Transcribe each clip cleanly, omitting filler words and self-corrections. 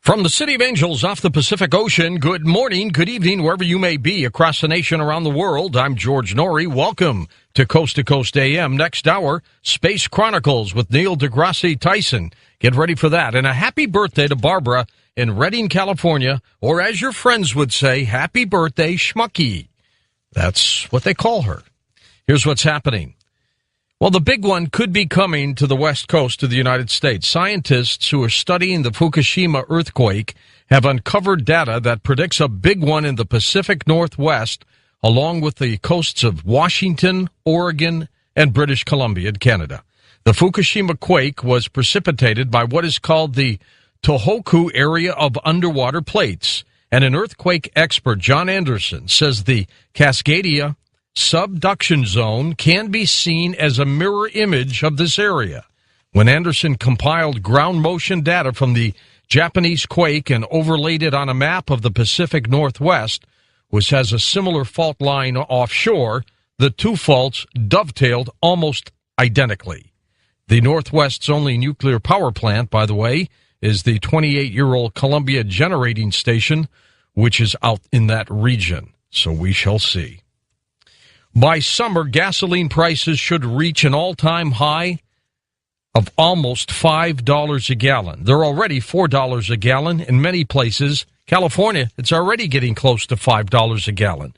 From the City of Angels off the Pacific Ocean, good morning, good evening, wherever you may be across the nation, around the world. I'm George Norrie. Welcome to Coast AM. Next hour, Space Chronicles with Neil deGrasse Tyson. Get ready for that. And a happy birthday to Barbara in Redding, California, or as your friends would say, happy birthday, Schmucky. That's what they call her. Here's what's happening. Well, the big one could be coming to the west coast of the United States. Scientists who are studying the Fukushima earthquake have uncovered data that predicts a big one in the Pacific Northwest, along with the coasts of Washington, Oregon, and British Columbia in Canada. The Fukushima quake was precipitated by what is called the Tohoku area of underwater plates, and an earthquake expert, John Anderson, says the Cascadia subduction zone can be seen as a mirror image of this area. When Anderson compiled ground motion data from the Japanese quake and overlaid it on a map of the Pacific Northwest, which has a similar fault line offshore, the two faults dovetailed almost identically. The Northwest's only nuclear power plant, by the way, is the 28-year-old Columbia Generating Station, which is out in that region. So we shall see. By summer, gasoline prices should reach an all-time high of almost $5 a gallon. They're already $4 a gallon in many places. California, it's already getting close to $5 a gallon.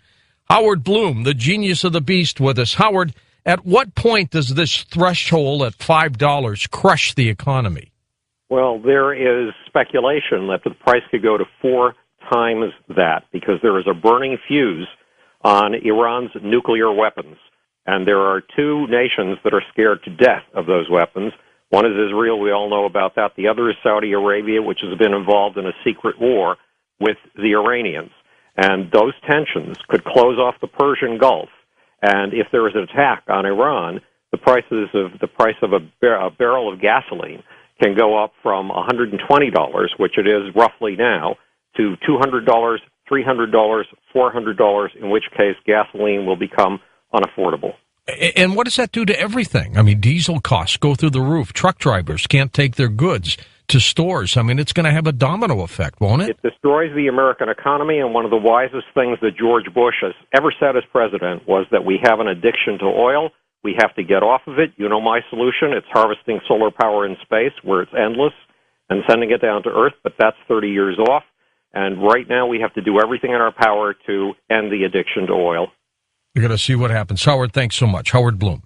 Howard Bloom, the genius of the beast, with us. Howard, at what point does this threshold at $5 crush the economy? Well, there is speculation that the price could go to 4 times that because there is a burning fuse on Iran's nuclear weapons. And there are two nations that are scared to death of those weapons. One is Israel, we all know about that. The other is Saudi Arabia, which has been involved in a secret war with the Iranians. And those tensions could close off the Persian Gulf. And if there is an attack on Iran, the price of a barrel of gasoline can go up from $120, which it is roughly now, to $200, $300, $400, in which case gasoline will become unaffordable. And what does that do to everything? I mean, diesel costs go through the roof. Truck drivers can't take their goods to stores. I mean, it's going to have a domino effect, won't it? It destroys the American economy, and one of the wisest things that George Bush has ever said as president was that we have an addiction to oil. We have to get off of it. You know my solution. It's harvesting solar power in space where it's endless and sending it down to Earth, but that's 30 years off. And right now we have to do everything in our power to end the addiction to oil. We're going to see what happens. Howard, thanks so much. Howard Bloom.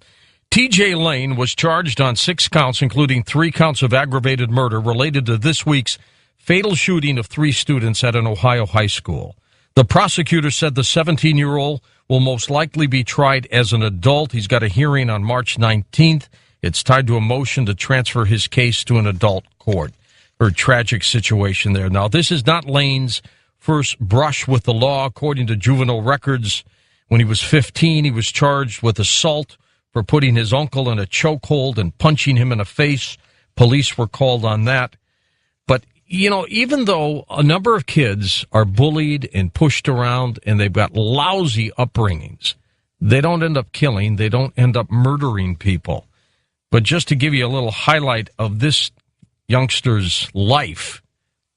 T.J. Lane was charged on 6 counts, including 3 counts of aggravated murder related to this week's fatal shooting of 3 students at an Ohio high school. The prosecutor said the 17-year-old will most likely be tried as an adult. He's got a hearing on March 19th. It's tied to a motion to transfer his case to an adult court. Her tragic situation there. Now, this is not Lane's first brush with the law. According to juvenile records, when he was 15, he was charged with assault for putting his uncle in a chokehold and punching him in the face. Police were called on that. But, you know, even though a number of kids are bullied and pushed around and they've got lousy upbringings, they don't end up killing, they don't end up murdering people. But just to give you a little highlight of this youngster's life,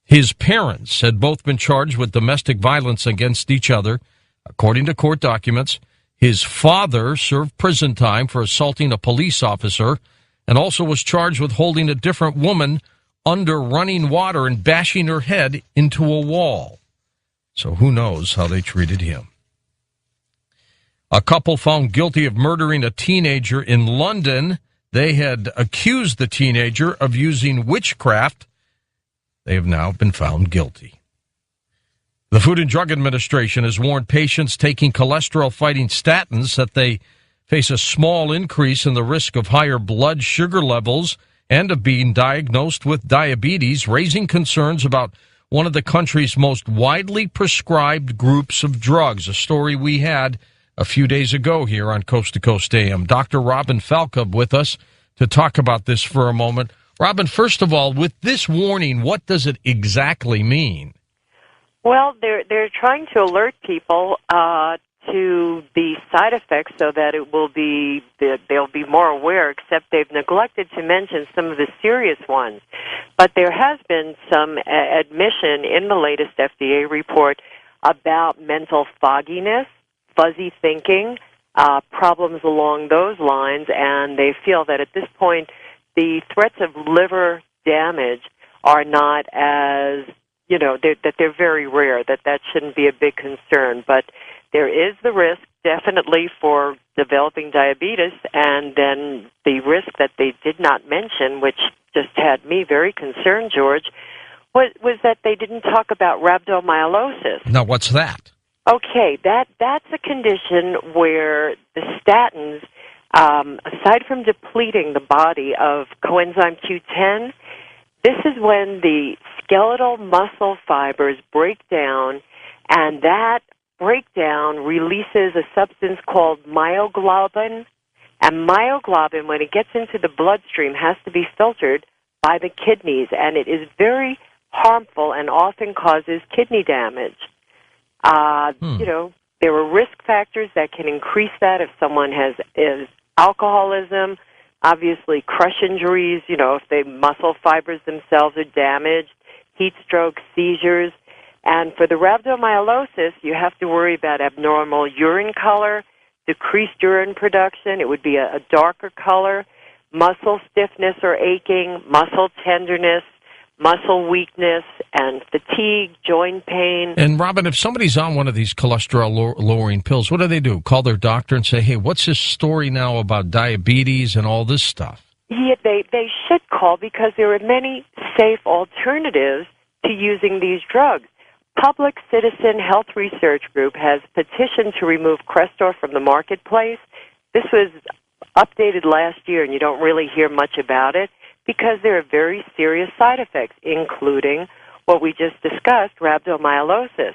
his parents had both been charged with domestic violence against each other, according to court documents. His father served prison time for assaulting a police officer and also was charged with holding a different woman under running water and bashing her head into a wall. So who knows how they treated him. A couple found guilty of murdering a teenager in London. They had accused the teenager of using witchcraft. They have now been found guilty. The Food and Drug Administration has warned patients taking cholesterol-fighting statins that they face a small increase in the risk of higher blood sugar levels and of being diagnosed with diabetes, raising concerns about one of the country's most widely prescribed groups of drugs, a story we had a few days ago here on Coast to Coast AM. Dr. Robin Falkub with us to talk about this for a moment. Robin, first of all, with this warning, what does it exactly mean? Well, they're trying to alert people to the side effects so that they'll be more aware, except they've neglected to mention some of the serious ones. But there has been some admission in the latest FDA report about mental fogginess, fuzzy thinking, problems along those lines, and they feel that at this point the threats of liver damage are not as, that they're very rare, that shouldn't be a big concern. But there is the risk, definitely, for developing diabetes, and then the risk that they did not mention, which just had me very concerned, George, was that they didn't talk about rhabdomyolysis. Now, what's that? Okay, that's a condition where the statins, aside from depleting the body of coenzyme Q10, this is when the skeletal muscle fibers break down, and that breakdown releases a substance called myoglobin. And myoglobin, when it gets into the bloodstream, has to be filtered by the kidneys, and it is very harmful and often causes kidney damage. There are risk factors that can increase that if someone is alcoholism, obviously crush injuries, if the muscle fibers themselves are damaged, heat stroke, seizures. And for the rhabdomyolysis, you have to worry about abnormal urine color, decreased urine production. It would be a darker color, muscle stiffness or aching, muscle tenderness, muscle weakness, and fatigue, joint pain. And, Robin, if somebody's on one of these cholesterol-lowering pills, what do? Call their doctor and say, hey, what's this story now about diabetes and all this stuff? Yeah, they should call because there are many safe alternatives to using these drugs. Public Citizen Health Research Group has petitioned to remove Crestor from the marketplace. This was updated last year, and you don't really hear much about it because there are very serious side effects, including what we just discussed, rhabdomyolysis.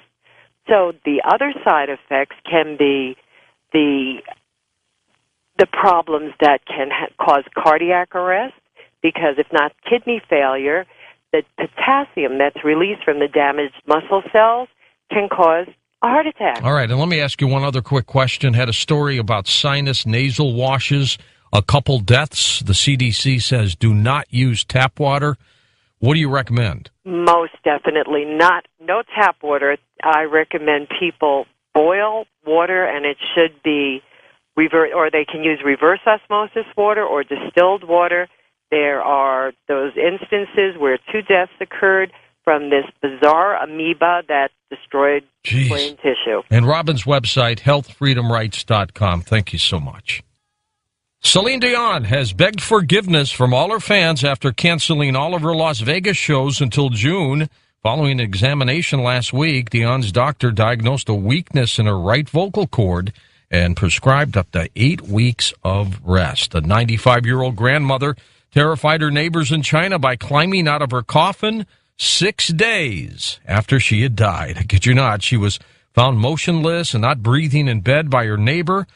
So the other side effects can be the problems that can cause cardiac arrest, because if not kidney failure, the potassium that's released from the damaged muscle cells can cause a heart attack. All right, and let me ask you one other quick question. Had a story about sinus nasal washes, a couple deaths. The CDC says do not use tap water. What do you recommend? Most definitely no tap water. I recommend people boil water, and it should be or they can use reverse osmosis water or distilled water. There are those instances where 2 deaths occurred from this bizarre amoeba that destroyed brain tissue. And Robin's website, healthfreedomrights.com. Thank you so much. Celine Dion has begged forgiveness from all her fans after canceling all of her Las Vegas shows until June. Following an examination last week, Dion's doctor diagnosed a weakness in her right vocal cord and prescribed up to 8 weeks of rest. A 95-year-old grandmother terrified her neighbors in China by climbing out of her coffin 6 days after she had died. I kid you not, she was found motionless and not breathing in bed by her neighbor,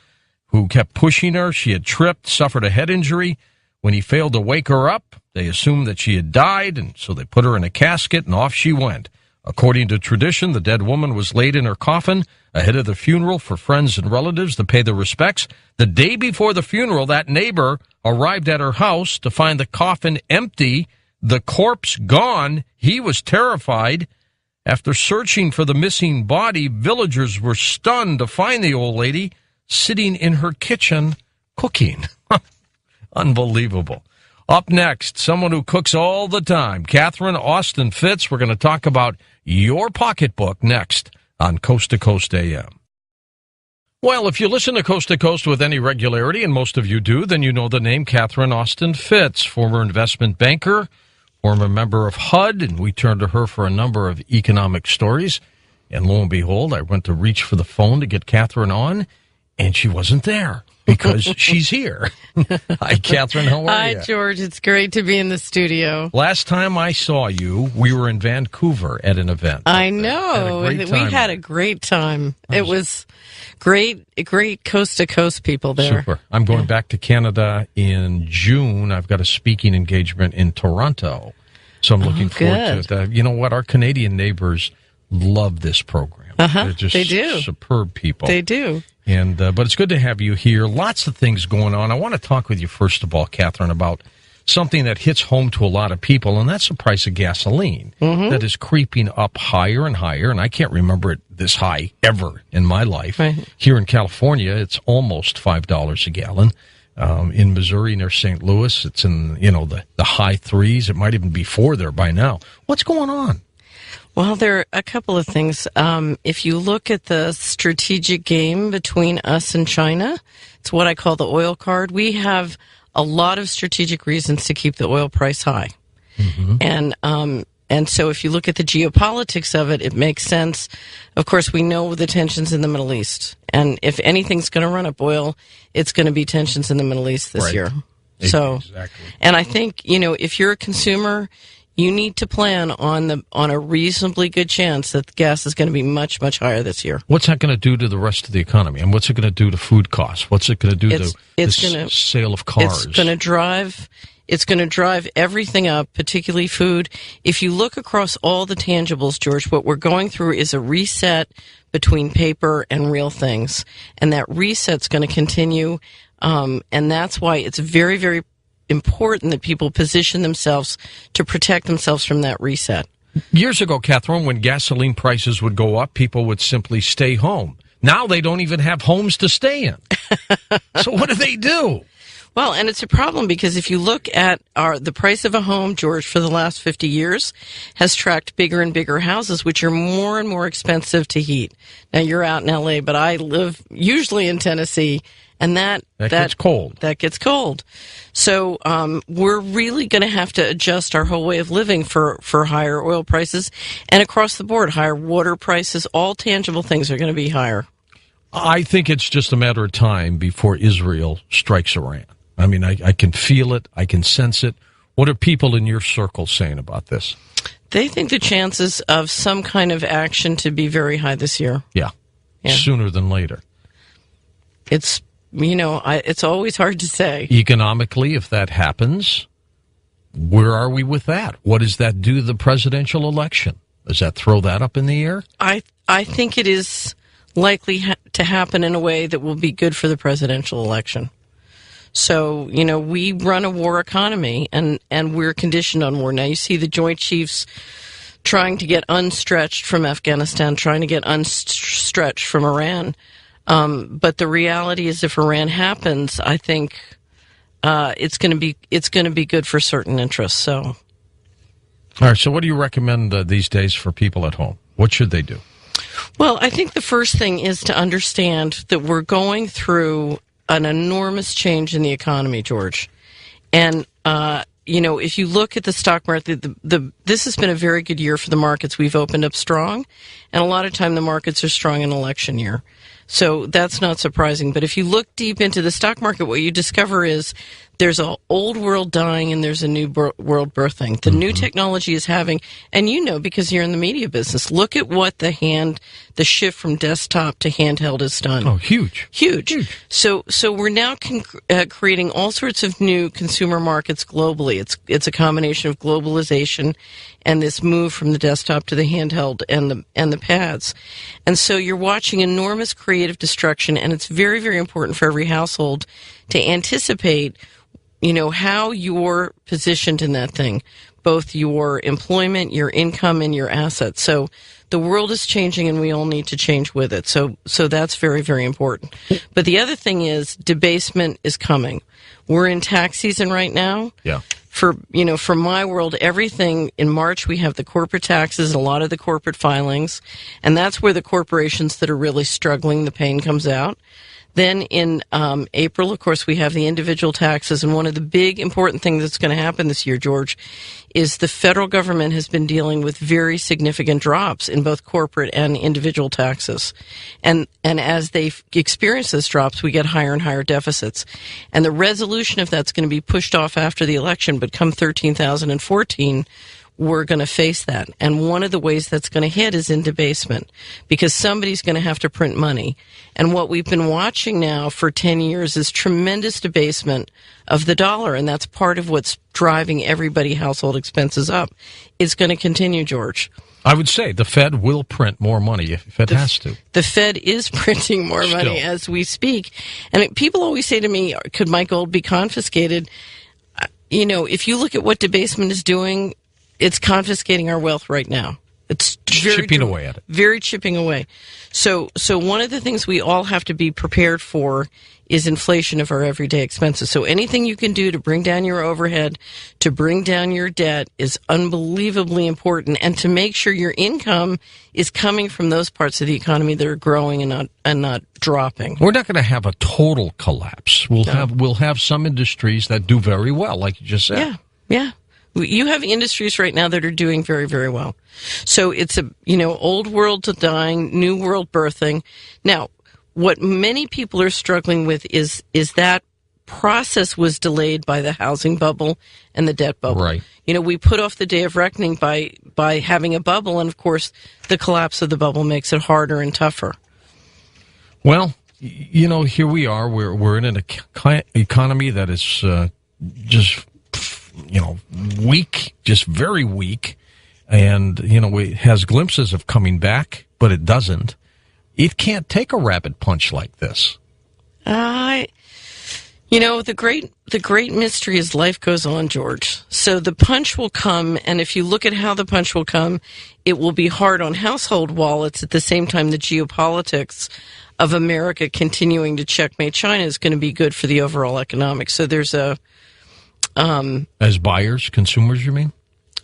who kept pushing her. She had tripped, suffered a head injury. When he failed to wake her up, they assumed that she had died, and so they put her in a casket, and off she went. According to tradition, the dead woman was laid in her coffin ahead of the funeral for friends and relatives to pay their respects. The day before the funeral, that neighbor arrived at her house to find the coffin empty, the corpse gone. He was terrified. After searching for the missing body, villagers were stunned to find the old lady sitting in her kitchen cooking. Unbelievable. Up next, someone who cooks all the time, Catherine Austin Fitts. We're going to talk about your pocketbook next on Coast to Coast AM. Well, if you listen to Coast to Coast with any regularity, and most of you do, then you know the name Catherine Austin Fitts, former investment banker, former member of HUD, and we turned to her for a number of economic stories. And lo and behold, I went to reach for the phone to get Catherine on, and she wasn't there because she's here. Hi, Catherine. How are you? Hi, George. It's great to be in the studio. Last time I saw you, we were in Vancouver at an event. I know. We had a great time. It was great coast to coast people there. Super. I'm going back to Canada in June. I've got a speaking engagement in Toronto. So I'm looking forward to it. You know what? Our Canadian neighbors love this program. They're just they do. Superb people. They do. And but it's good to have you here. Lots of things going on. I want to talk with you, first of all, Catherine, about something that hits home to a lot of people, and that's the price of gasoline that is creeping up higher and higher, and I can't remember it this high ever in my life. Right. Here in California, it's almost $5 a gallon. In Missouri, near St. Louis, it's in the high threes. It might even be 4 there by now. What's going on? Well, there are a couple of things. If you look at the strategic game between us and China, it's what I call the oil card. We have a lot of strategic reasons to keep the oil price high. And so if you look at the geopolitics of it, it makes sense. Of course, we know the tensions in the Middle East. And if anything's going to run up oil, it's going to be tensions in the Middle East this year. So, exactly. And I think, if you're a consumer, you need to plan on a reasonably good chance that the gas is going to be much, much higher this year. What's that going to do to the rest of the economy? And what's it going to do to food costs? What's it going to do to the sale of cars? It's going to drive everything up, particularly food. If you look across all the tangibles, George, what we're going through is a reset between paper and real things. And that reset's going to continue. And that's why it's very, very important that people position themselves to protect themselves from that reset. Years ago, Catherine, when gasoline prices would go up, people would simply stay home. Now they don't even have homes to stay in. So what do? Well, and it's a problem because if you look at the price of a home, George, for the last 50 years has tracked bigger and bigger houses, which are more and more expensive to heat. Now, you're out in L.A., but I live usually in Tennessee, and that gets cold. That gets cold. So we're really going to have to adjust our whole way of living for higher oil prices, and across the board, higher water prices. All tangible things are going to be higher. I think it's just a matter of time before Israel strikes Iran. I mean, I can feel it. I can sense it. What are people in your circle saying about this? They think the chances of some kind of action to be very high this year. Yeah. Sooner than later. It's, it's always hard to say. Economically, if that happens, where are we with that? What does that do to the presidential election? Does that throw that up in the air? I think it is likely to happen in a way that will be good for the presidential election. So, we run a war economy, and we're conditioned on war. Now, you see the Joint Chiefs trying to get unstretched from Afghanistan, trying to get unstretched from Iran. But the reality is, if Iran happens, I think it's going to be good for certain interests. So, all right. So, what do you recommend these days for people at home? What should they do? Well, I think the first thing is to understand that we're going through an enormous change in the economy, George. And, if you look at the stock market, this has been a very good year for the markets. We've opened up strong, and a lot of time the markets are strong in election year. So that's not surprising. But if you look deep into the stock market, what you discover is there's an old world dying and there's a new world birthing. The new technology is having, and because you're in the media business, look at what the shift from desktop to handheld has done. Oh, huge. So we're now creating all sorts of new consumer markets globally. It's a combination of globalization and this move from the desktop to the handheld and the pads. And so you're watching enormous creative destruction, and it's very, very important for every household to anticipate how you're positioned in that thing, both your employment, your income, and your assets. So the world is changing, and we all need to change with it. So that's very, very important. But the other thing is debasement is coming. We're in tax season right now. Yeah. For my world, everything in March, we have the corporate taxes, a lot of the corporate filings, and that's where the corporations that are really struggling, the pain comes out. Then in April, of course, we have the individual taxes. And one of the big important things that's going to happen this year, George, is the federal government has been dealing with very significant drops in both corporate and individual taxes. And as they experience those drops, we get higher and higher deficits. And the resolution of that's going to be pushed off after the election. But come 2014, we're going to face that. And one of the ways that's going to hit is in debasement, because somebody's going to have to print money. And what we've been watching now for 10 years is tremendous debasement of the dollar, and that's part of what's driving everybody's household expenses up. It's going to continue, George. I would say the Fed will print more money if it has to. The Fed is printing more money as we speak. And people always say to me, could my gold be confiscated? You know, if you look at what debasement is doing, it's confiscating our wealth right now. It's chipping away at it. Very chipping away. So one of the things we all have to be prepared for is inflation of our everyday expenses. So anything you can do to bring down your overhead, to bring down your debt is unbelievably important, and to make sure your income is coming from those parts of the economy that are growing and not dropping. We're not going to have a total collapse. We'll have some industries that do very well, like you just said. Yeah. You have industries right now that are doing very, very well. So it's old world to dying, new world birthing. Now, what many people are struggling with is that process was delayed by the housing bubble and the debt bubble. Right. You know, we put off the day of reckoning by having a bubble, and of course, the collapse of the bubble makes it harder and tougher. Well, you know, here we are. We're in an economy that is just, weak, just very weak, and it has glimpses of coming back, but it doesn't. It can't take a rapid punch like this. The great mystery is life goes on, George. So the punch will come, and if you look at how the punch will come, it will be hard on household wallets. At the same time, the geopolitics of America continuing to checkmate China is going to be good for the overall economics. So there's a... As buyers, consumers, you mean?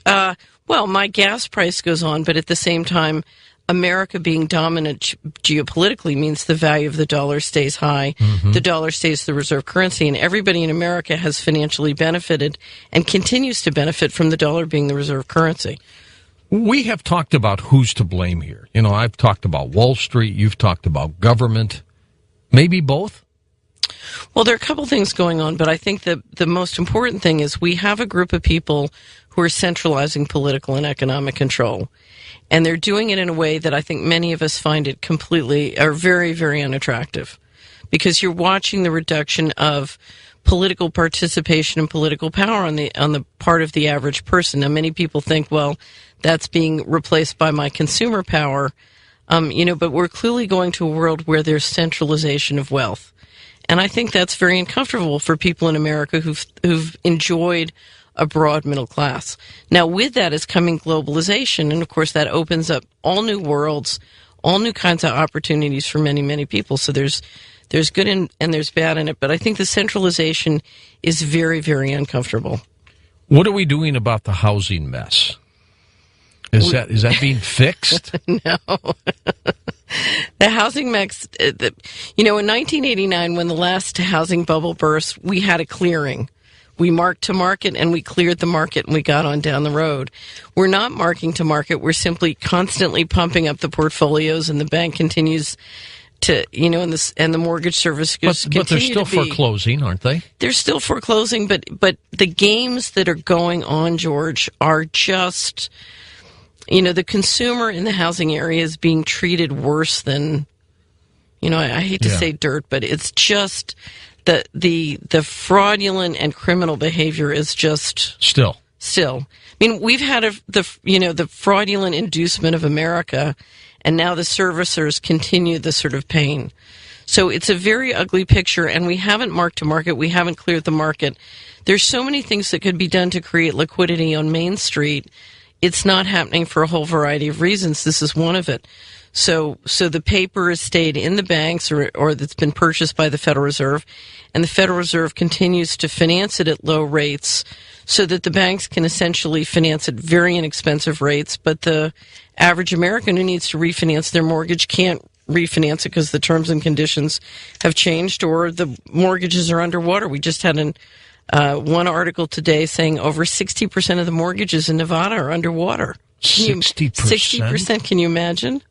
Well, my gas price goes on, but at the same time, America being dominant geopolitically means the value of the dollar stays high. Mm-hmm. The dollar stays the reserve currency, and everybody in America has financially benefited and continues to benefit from the dollar being the reserve currency. We have talked about who's to blame here. I've talked about Wall Street. You've talked about government. Maybe both? Well, there are a couple things going on, but I think the most important thing is we have a group of people who are centralizing political and economic control. And they're doing it in a way that I think many of us find it very, very unattractive. Because you're watching the reduction of political participation and political power on the part of the average person. Now, many people think, well, that's being replaced by my consumer power. But we're clearly going to a world where there's centralization of wealth. And I think that's very uncomfortable for people in America who've enjoyed a broad middle class. Now, with that is coming globalization, and of course that opens up all new worlds, all new kinds of opportunities for many, many people. So there's good and there's bad in it, but I think the centralization is very, very uncomfortable. What are we doing about the housing mess? Is that being fixed? No. The housing mix, in 1989, when the last housing bubble burst, we had a clearing. We marked to market and we cleared the market and we got on down the road. We're not marking to market. We're simply constantly pumping up the portfolios, and the bank continues to, and the mortgage service continue. But they're still foreclosing, aren't they? They're still foreclosing, but the games that are going on, George, are just, the consumer in the housing area is being treated worse than, I hate to say dirt, but it's just the fraudulent and criminal behavior is just still. I mean, we've had the fraudulent inducement of America, and now the servicers continue the sort of pain. So it's a very ugly picture, and we haven't marked to market. We haven't cleared the market. There's so many things that could be done to create liquidity on Main Street. It's not happening for a whole variety of reasons. This is one of it. So the paper has stayed in the banks or that's been purchased by the Federal Reserve, and the Federal Reserve continues to finance it at low rates so that the banks can essentially finance at very inexpensive rates, but the average American who needs to refinance their mortgage can't refinance it because the terms and conditions have changed or the mortgages are underwater. We just had one article today saying over 60% of the mortgages in Nevada are underwater. 60%? 60%, can you imagine?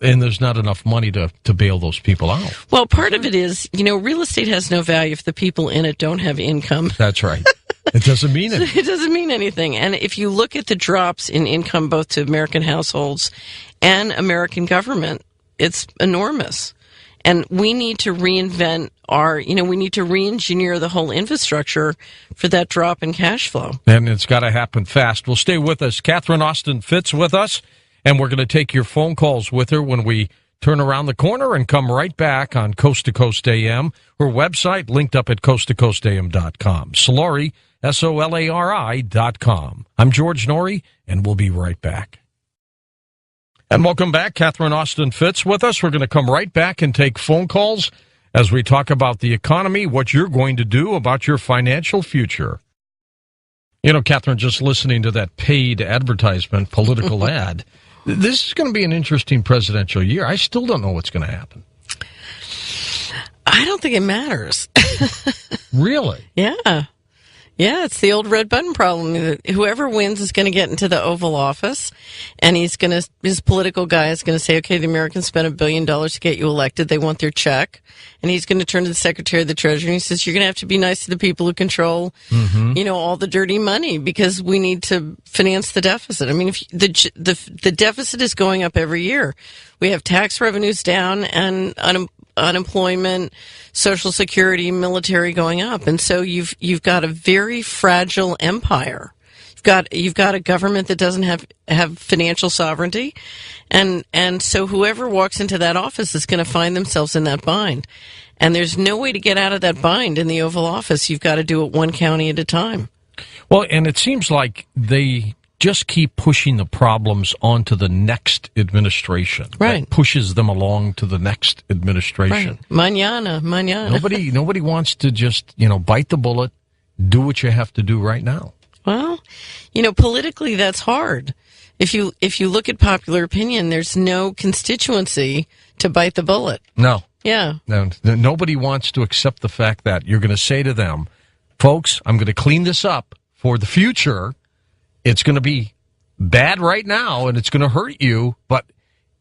And there's not enough money to bail those people out. Well, part of it is, real estate has no value if the people in it don't have income. That's right. It doesn't mean anything. It doesn't mean anything. And if you look at the drops in income both to American households and American government, it's enormous. And we need to reinvent we need to re-engineer the whole infrastructure for that drop in cash flow. And it's got to happen fast. Well, stay with us. Catherine Austin Fitts with us, and we're going to take your phone calls with her when we turn around the corner and come right back on Coast to Coast AM. Her website linked up at coasttocoastam.com. Solari, SOLARI.com. I'm George Norrie, and we'll be right back. And welcome back. Catherine Austin Fitts with us. We're going to come right back and take phone calls as we talk about the economy, what you're going to do about your financial future. You know, Catherine, just listening to that paid advertisement, political ad, this is going to be an interesting presidential year. I still don't know what's going to happen. I don't think it matters. Really? Yeah. Yeah, it's the old red button problem. Whoever wins is going to get into the Oval Office, and his political guy is going to say, okay, the Americans spent $1 billion to get you elected. They want their check. And he's going to turn to the Secretary of the Treasury and he says, you're going to have to be nice to the people who control, all the dirty money because we need to finance the deficit. I mean, if the deficit is going up every year. We have tax revenues down and unemployment, Social Security, military going up, and so you've got a very fragile empire. You've got a government that doesn't have financial sovereignty, and so whoever walks into that office is going to find themselves in that bind, and there's no way to get out of that bind in the Oval Office. You've got to do it one county at a time. Well, and it seems like they just keep pushing the problems onto the next administration. Right. That pushes them along to the next administration. Right. Mañana. Nobody wants to just, bite the bullet, do what you have to do right now. Well, politically that's hard. If you look at popular opinion, there's no constituency to bite the bullet. No. Yeah. No, nobody wants to accept the fact that you're going to say to them, folks, I'm going to clean this up for the future. It's going to be bad right now, and it's going to hurt you, but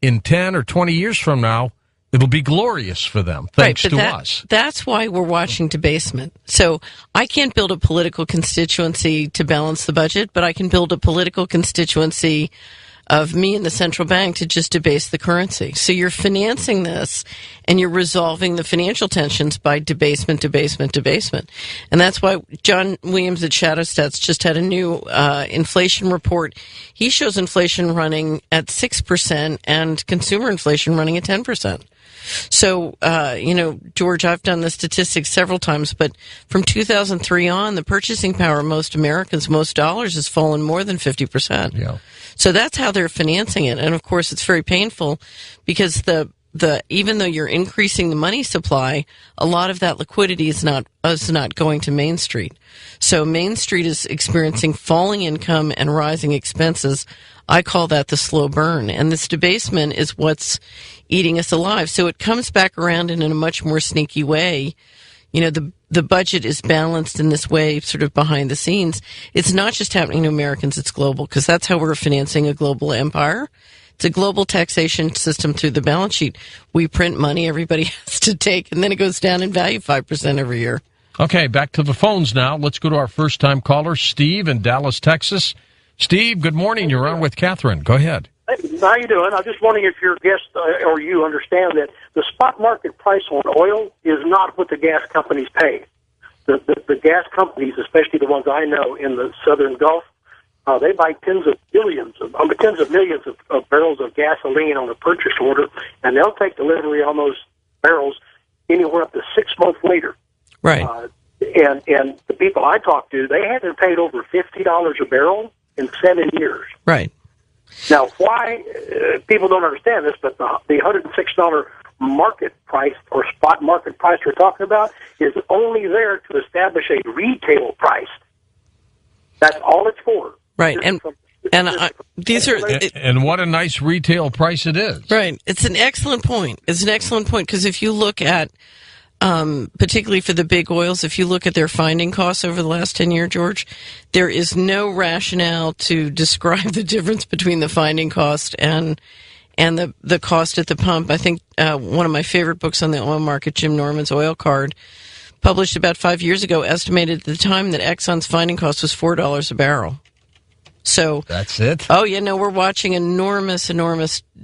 in 10 or 20 years from now, it'll be glorious for them, thanks to us. That's why we're watching debasement. So I can't build a political constituency to balance the budget, but I can build a political constituency of me and the central bank to just debase the currency. So you're financing this, and you're resolving the financial tensions by debasement. And that's why John Williams at Shadow Stats just had a new inflation report. He shows inflation running at 6% and consumer inflation running at 10%. So, George, I've done the statistics several times, but from 2003 on, the purchasing power of most Americans, most dollars, has fallen more than 50%. Yeah. So that's how they're financing it. And of course, it's very painful because even though you're increasing the money supply, a lot of that liquidity is not going to Main Street. So Main Street is experiencing falling income and rising expenses. I call that the slow burn. And this debasement is what's eating us alive. So it comes back around in a much more sneaky way. The budget is balanced in this way, sort of behind the scenes. It's not just happening to Americans, it's global, because that's how we're financing a global empire. It's a global taxation system through the balance sheet. We print money, everybody has to take, and then it goes down in value 5% every year. Okay, back to the phones now. Let's go to our first-time caller, Steve in Dallas, Texas. Steve, good morning. You're on with Catherine. Go ahead. How you doing? I'm just wondering if your guest or you understand that the spot market price on oil is not what the gas companies pay. The gas companies, especially the ones I know in the Southern Gulf, they buy tens of millions of barrels of gasoline on a purchase order, and they'll take delivery on those barrels anywhere up to 6 months later. Right. And the people I talk to, they haven't paid over $50 a barrel in 7 years. Right. Now, why people don't understand this, but the $106 market price or spot market price we're talking about is only there to establish a retail price. That's all it's for. Right, these are and what a nice retail price it is. Right, it's an excellent point. Because if you look at, particularly for the big oils, if you look at their finding costs over the last 10 years, George, there is no rationale to describe the difference between the finding cost and the cost at the pump. I think one of my favorite books on the oil market, Jim Norman's Oil Card, published about 5 years ago, estimated at the time that Exxon's finding cost was $4 a barrel. So that's it. Oh, yeah, no, we're watching enormous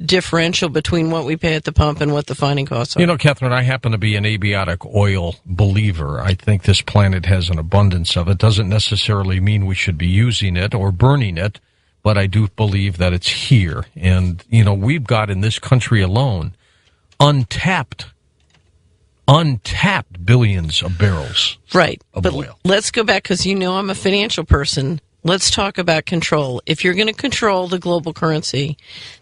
differential between what we pay at the pump and what the finding costs are. You know, Catherine, I happen to be an abiotic oil believer. I think this planet has an abundance of it. Doesn't necessarily mean we should be using it or burning it, but I do believe that it's here. And, you know, we've got in this country alone untapped billions of barrels of oil. Let's go back, because you know I'm a financial person. Let's talk about control. If you're going to control the global currency,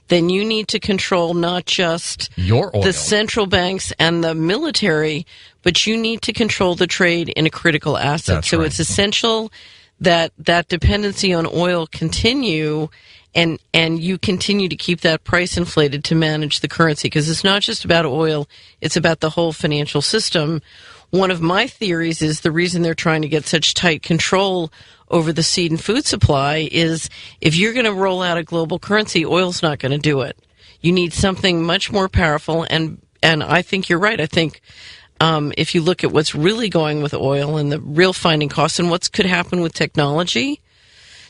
then you need to control not just your oil, the central banks and the military, but you need to control the trade in a critical asset. That's so right. It's essential that dependency on oil continue, and you continue to keep that price inflated to manage the currency, because it's not just about oil, it's about the whole financial system. One of my theories is the reason they're trying to get such tight control over the seed and food supply is if you're going to roll out a global currency, oil's not going to do it. You need something much more powerful, and I think you're right. I think if you look at what's really going with oil and the real finding costs and what could happen with technology,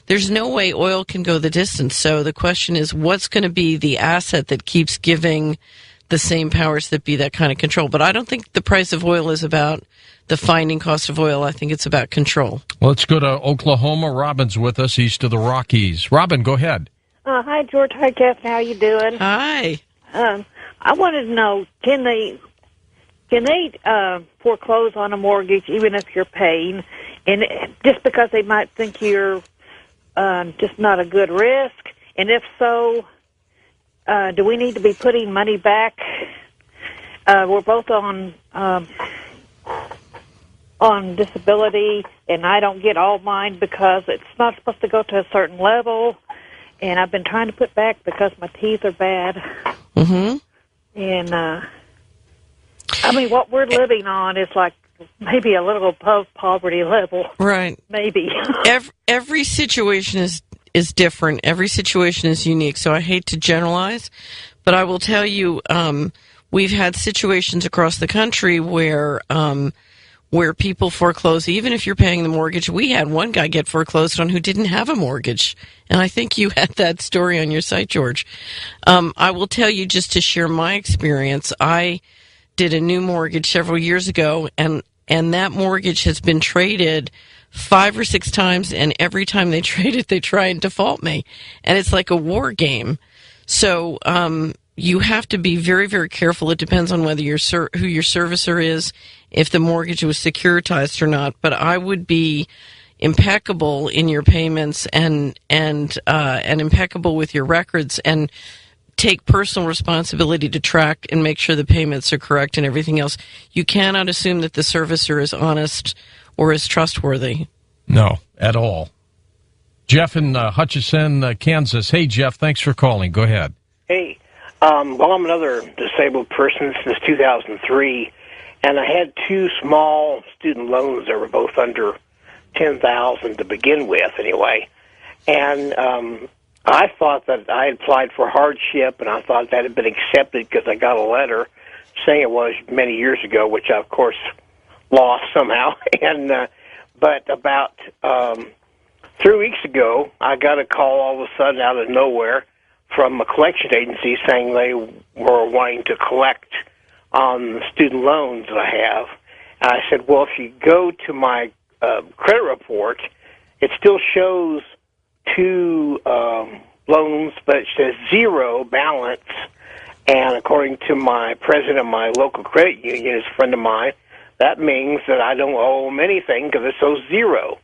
there's no way oil can go the distance. So the question is, what's going to be the asset that keeps giving the same powers that be that kind of control? But I don't think the price of oil is about the finding cost of oil. I think it's about control. Let's go to Oklahoma. Robin's with us, east of the Rockies. Robin, go ahead. Hi, George. Hi, Jeff. How you doing? Hi. I wanted to know, can they foreclose on a mortgage even if you're paying, and just because they might think you're just not a good risk? And if so, do we need to be putting money back? We're both on disability, and I don't get all mine because it's not supposed to go to a certain level, and I've been trying to put back because my teeth are bad. Mm-hmm. And, I mean, what we're living on is like maybe a little above poverty level. Right. Maybe. Every situation is different. Every situation is unique, so I hate to generalize, but I will tell you we've had situations across the country where people foreclose, even if you're paying the mortgage. We had one guy get foreclosed on who didn't have a mortgage, and I think you had that story on your site, George. I will tell you, just to share my experience, I did a new mortgage several years ago, and that mortgage has been traded 5 or 6 times, and every time they trade it, they try and default me. And it's like a war game. So you have to be very, very careful. It depends on whether who your servicer is, if the mortgage was securitized or not. But I would be impeccable in your payments and impeccable with your records, and take personal responsibility to track and make sure the payments are correct and everything else. You cannot assume that the servicer is honest or is trustworthy. No, at all. Jeff in Hutchinson, Kansas. Hey, Jeff, thanks for calling. Go ahead. Hey, well, I'm another disabled person since 2003, and I had 2 small student loans that were both under $10,000 to begin with, anyway. And I thought that I had applied for hardship, and I thought that had been accepted because I got a letter saying it was many years ago, which I, of course, lost somehow. And but about 3 weeks ago, I got a call all of a sudden out of nowhere from a collection agency saying they were wanting to collect on the student loans that I have. And I said, well, if you go to my credit report, it still shows 2 loans, but it says 0 balance. And according to my president of my local credit union, is a friend of mine, that means that I don't owe them anything because it shows 0.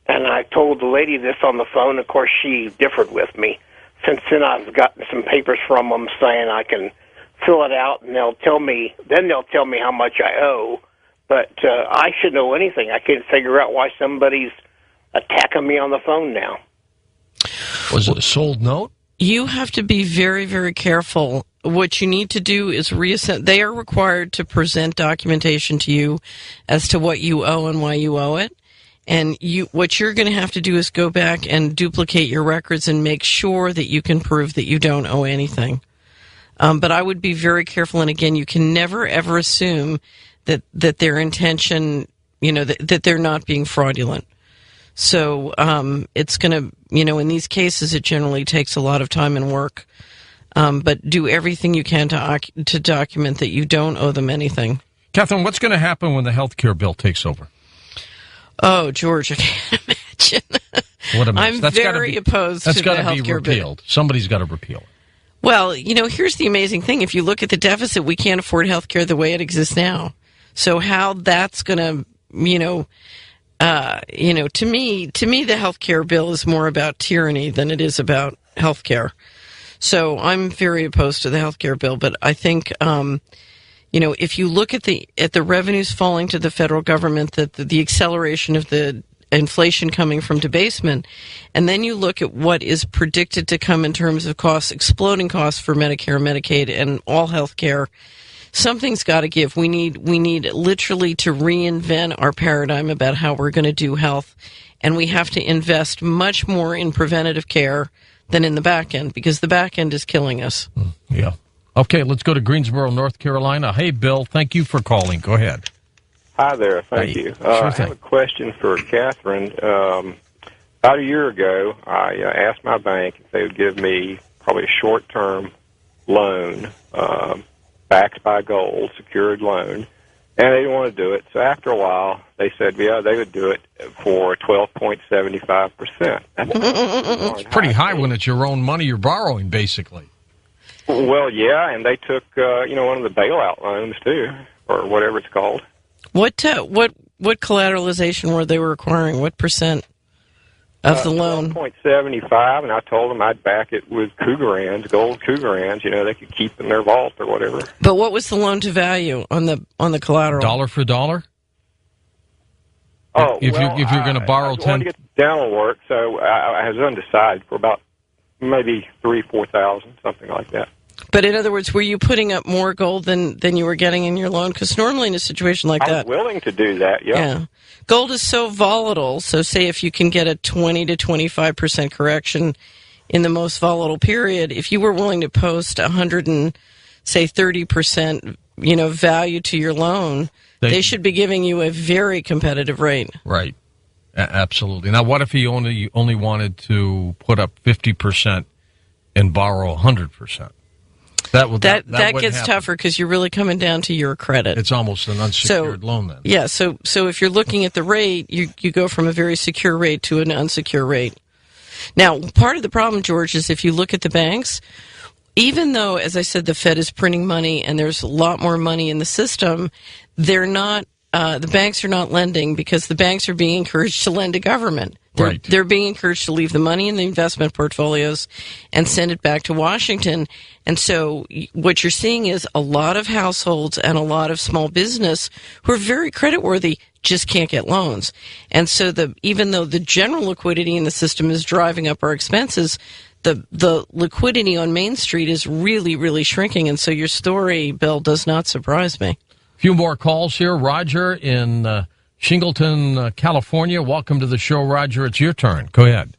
And I told the lady this on the phone. Of course, she differed with me. Since then, I've gotten some papers from them saying I can fill it out, and they'll tell me how much I owe. But I shouldn't know anything. I can't figure out why somebody's attacking me on the phone now. Was it a sold note? You have to be very, very careful. What you need to do is reassess. They are required to present documentation to you as to what you owe and why you owe it. And what you're going to have to do is go back and duplicate your records and make sure that you can prove that you don't owe anything. But I would be very careful. And again, you can never, ever assume that their intention that they're not being fraudulent. So it's going to, in these cases, it generally takes a lot of time and work. But do everything you can to document that you don't owe them anything. Catherine, what's going to happen when the health care bill takes over? Oh, George, I can't imagine. What a mess. I'm very opposed to the health care bill. Repealed. Somebody's got to repeal it. Well, here's the amazing thing. If you look at the deficit, we can't afford health care the way it exists now. So how that's going to, to me, the health care bill is more about tyranny than it is about health care. So I'm very opposed to the health care bill. But I think, if you look at the revenues falling to the federal government, the acceleration of the inflation coming from debasement, and then you look at what is predicted to come in terms of costs, exploding costs for Medicare, Medicaid, and all health care, something's got to give. We need literally to reinvent our paradigm about how we're going to do health, and we have to invest much more in preventative care than in the back end, because the back end is killing us. Yeah. Okay, let's go to Greensboro, North Carolina. Hey, Bill, thank you for calling. Go ahead. Hi there. Thank you. Sure I have a question for Catherine. About a year ago, I asked my bank if they would give me probably a short-term loan, backed by gold, secured loan, and they didn't want to do it. So after a while, they said, yeah, they would do it for 12.75%. It's pretty high when it's your own money you're borrowing, basically. Well, yeah, and they took, one of the bailout loans, too, or whatever it's called. What collateralization were they requiring? What percent of the loan? 12.75, and I told them I'd back it with Cougarans, gold Cougarans. They could keep in their vault or whatever. But what was the loan to value on the collateral? Dollar for dollar? Oh, if you're going to borrow 10, I wanted to get the dental work, so I was undecided for about maybe $3,000-4,000, something like that. But in other words, were you putting up more gold than you were getting in your loan? Because normally in a situation like that, I was willing to do that. Yeah. Gold is so volatile. So say if you can get a 20 to 25% correction in the most volatile period, if you were willing to post 30%, value to your loan, they should be giving you a very competitive rate. Right. Absolutely. Now, what if he only wanted to put up 50% and borrow 100%? That gets tougher because you're really coming down to your credit. It's almost an unsecured loan then. Yeah, so if you're looking at the rate, you go from a very secure rate to an unsecure rate. Now, part of the problem, George, is if you look at the banks, even though, as I said, the Fed is printing money and there's a lot more money in the system, they're not. The banks are not lending because the banks are being encouraged to lend to government. They're being encouraged to leave the money in the investment portfolios and send it back to Washington. And so what you're seeing is a lot of households and a lot of small business who are very creditworthy just can't get loans. And so even though the general liquidity in the system is driving up our expenses, the liquidity on Main Street is really, really shrinking. And so your story, Bill, does not surprise me. A few more calls here. Roger in Shingleton, California. Welcome to the show, Roger. It's your turn. Go ahead.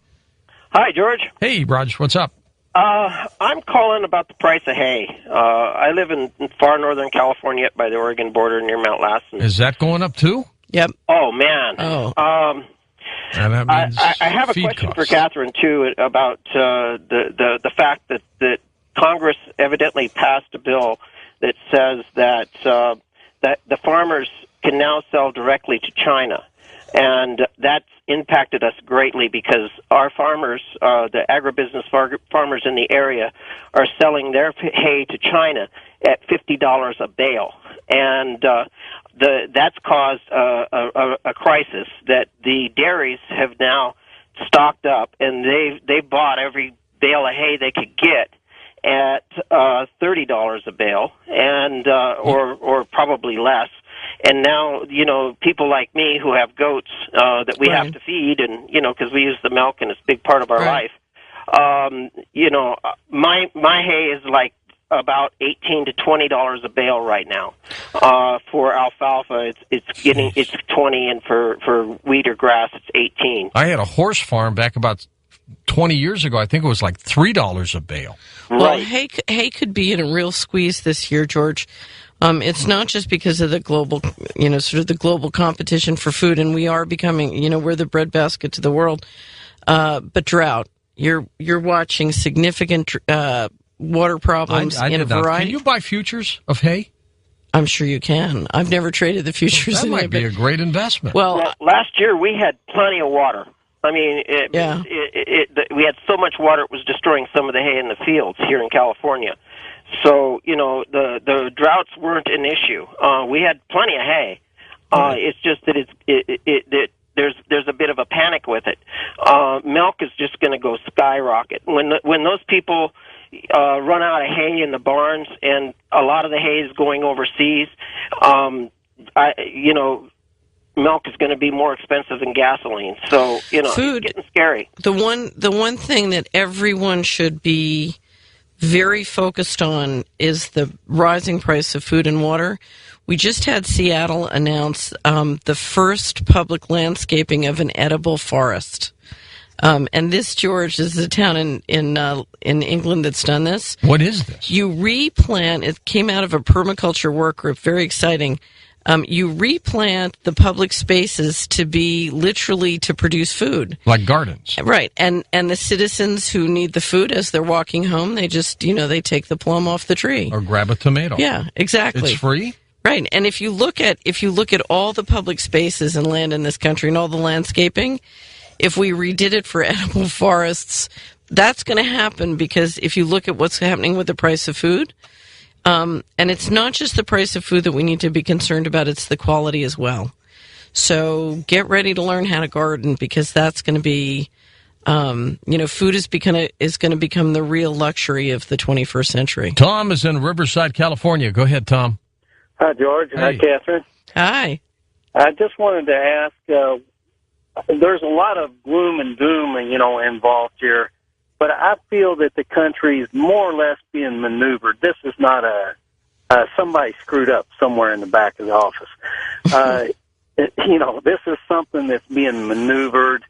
Hi, George. Hey, Roger. What's up? I'm calling about the price of hay. I live in far northern California by the Oregon border near Mount Lassen. Is that going up too? Yep. Oh, man. Oh. And that means I have a question for Catherine, too, about the fact that Congress evidently passed a bill that says that the farmers can now sell directly to China. And that's impacted us greatly because our farmers, the agribusiness farmers in the area, are selling their hay to China at $50 a bale. And that's caused a crisis that the dairies have now stocked up, and they've bought every bale of hay they could get at $30 a bale, and or probably less. And now, people like me who have goats that we have to feed, and because we use the milk and it's a big part of our life. My hay is like about $18 to $20 a bale right now. For alfalfa, it's 20, and for wheat or grass, it's 18. I had a horse farm back about 20 years ago. I think it was like $3 a bale. Well, hay could be in a real squeeze this year, George. It's not just because of the global, sort of the global competition for food, and we are becoming, we're the breadbasket to the world. But drought, you're watching significant water problems in a variety. Can you buy futures of hay? I'm sure you can. I've never traded the futures. That might be a great investment. Well, last year we had plenty of water. I mean, we had so much water it was destroying some of the hay in the fields here in California. So the droughts weren't an issue. We had plenty of hay. It's just that there's a bit of a panic with it. Milk is just going to go skyrocket when those people run out of hay in the barns, and a lot of the hay is going overseas. Milk is going to be more expensive than gasoline. So food, it's getting scary. The one thing that everyone should be very focused on is the rising price of food and water. We just had Seattle announce the first public landscaping of an edible forest. And this, George, is a town in England that's done this. What is this? You replant. It came out of a permaculture work group. Very exciting. You replant the public spaces to be literally to produce food, like gardens, right? And the citizens who need the food as they're walking home, they just they take the plum off the tree or grab a tomato. Yeah, exactly. It's free. Right, and if you look at all the public spaces and land in this country and all the landscaping, if we redid it for edible forests, that's going to happen, because if you look at what's happening with the price of food, and it's not just the price of food that we need to be concerned about, it's the quality as well. So get ready to learn how to garden, because that's going to be, food is going to become the real luxury of the 21st century. Tom is in Riverside, California. Go ahead, Tom. Hi, George. Hey. Hi, Catherine. Hi. I just wanted to ask, there's a lot of gloom and doom, involved here, but I feel that the country is more or less being maneuvered. This is not somebody screwed up somewhere in the back of the office. This is something that's being maneuvered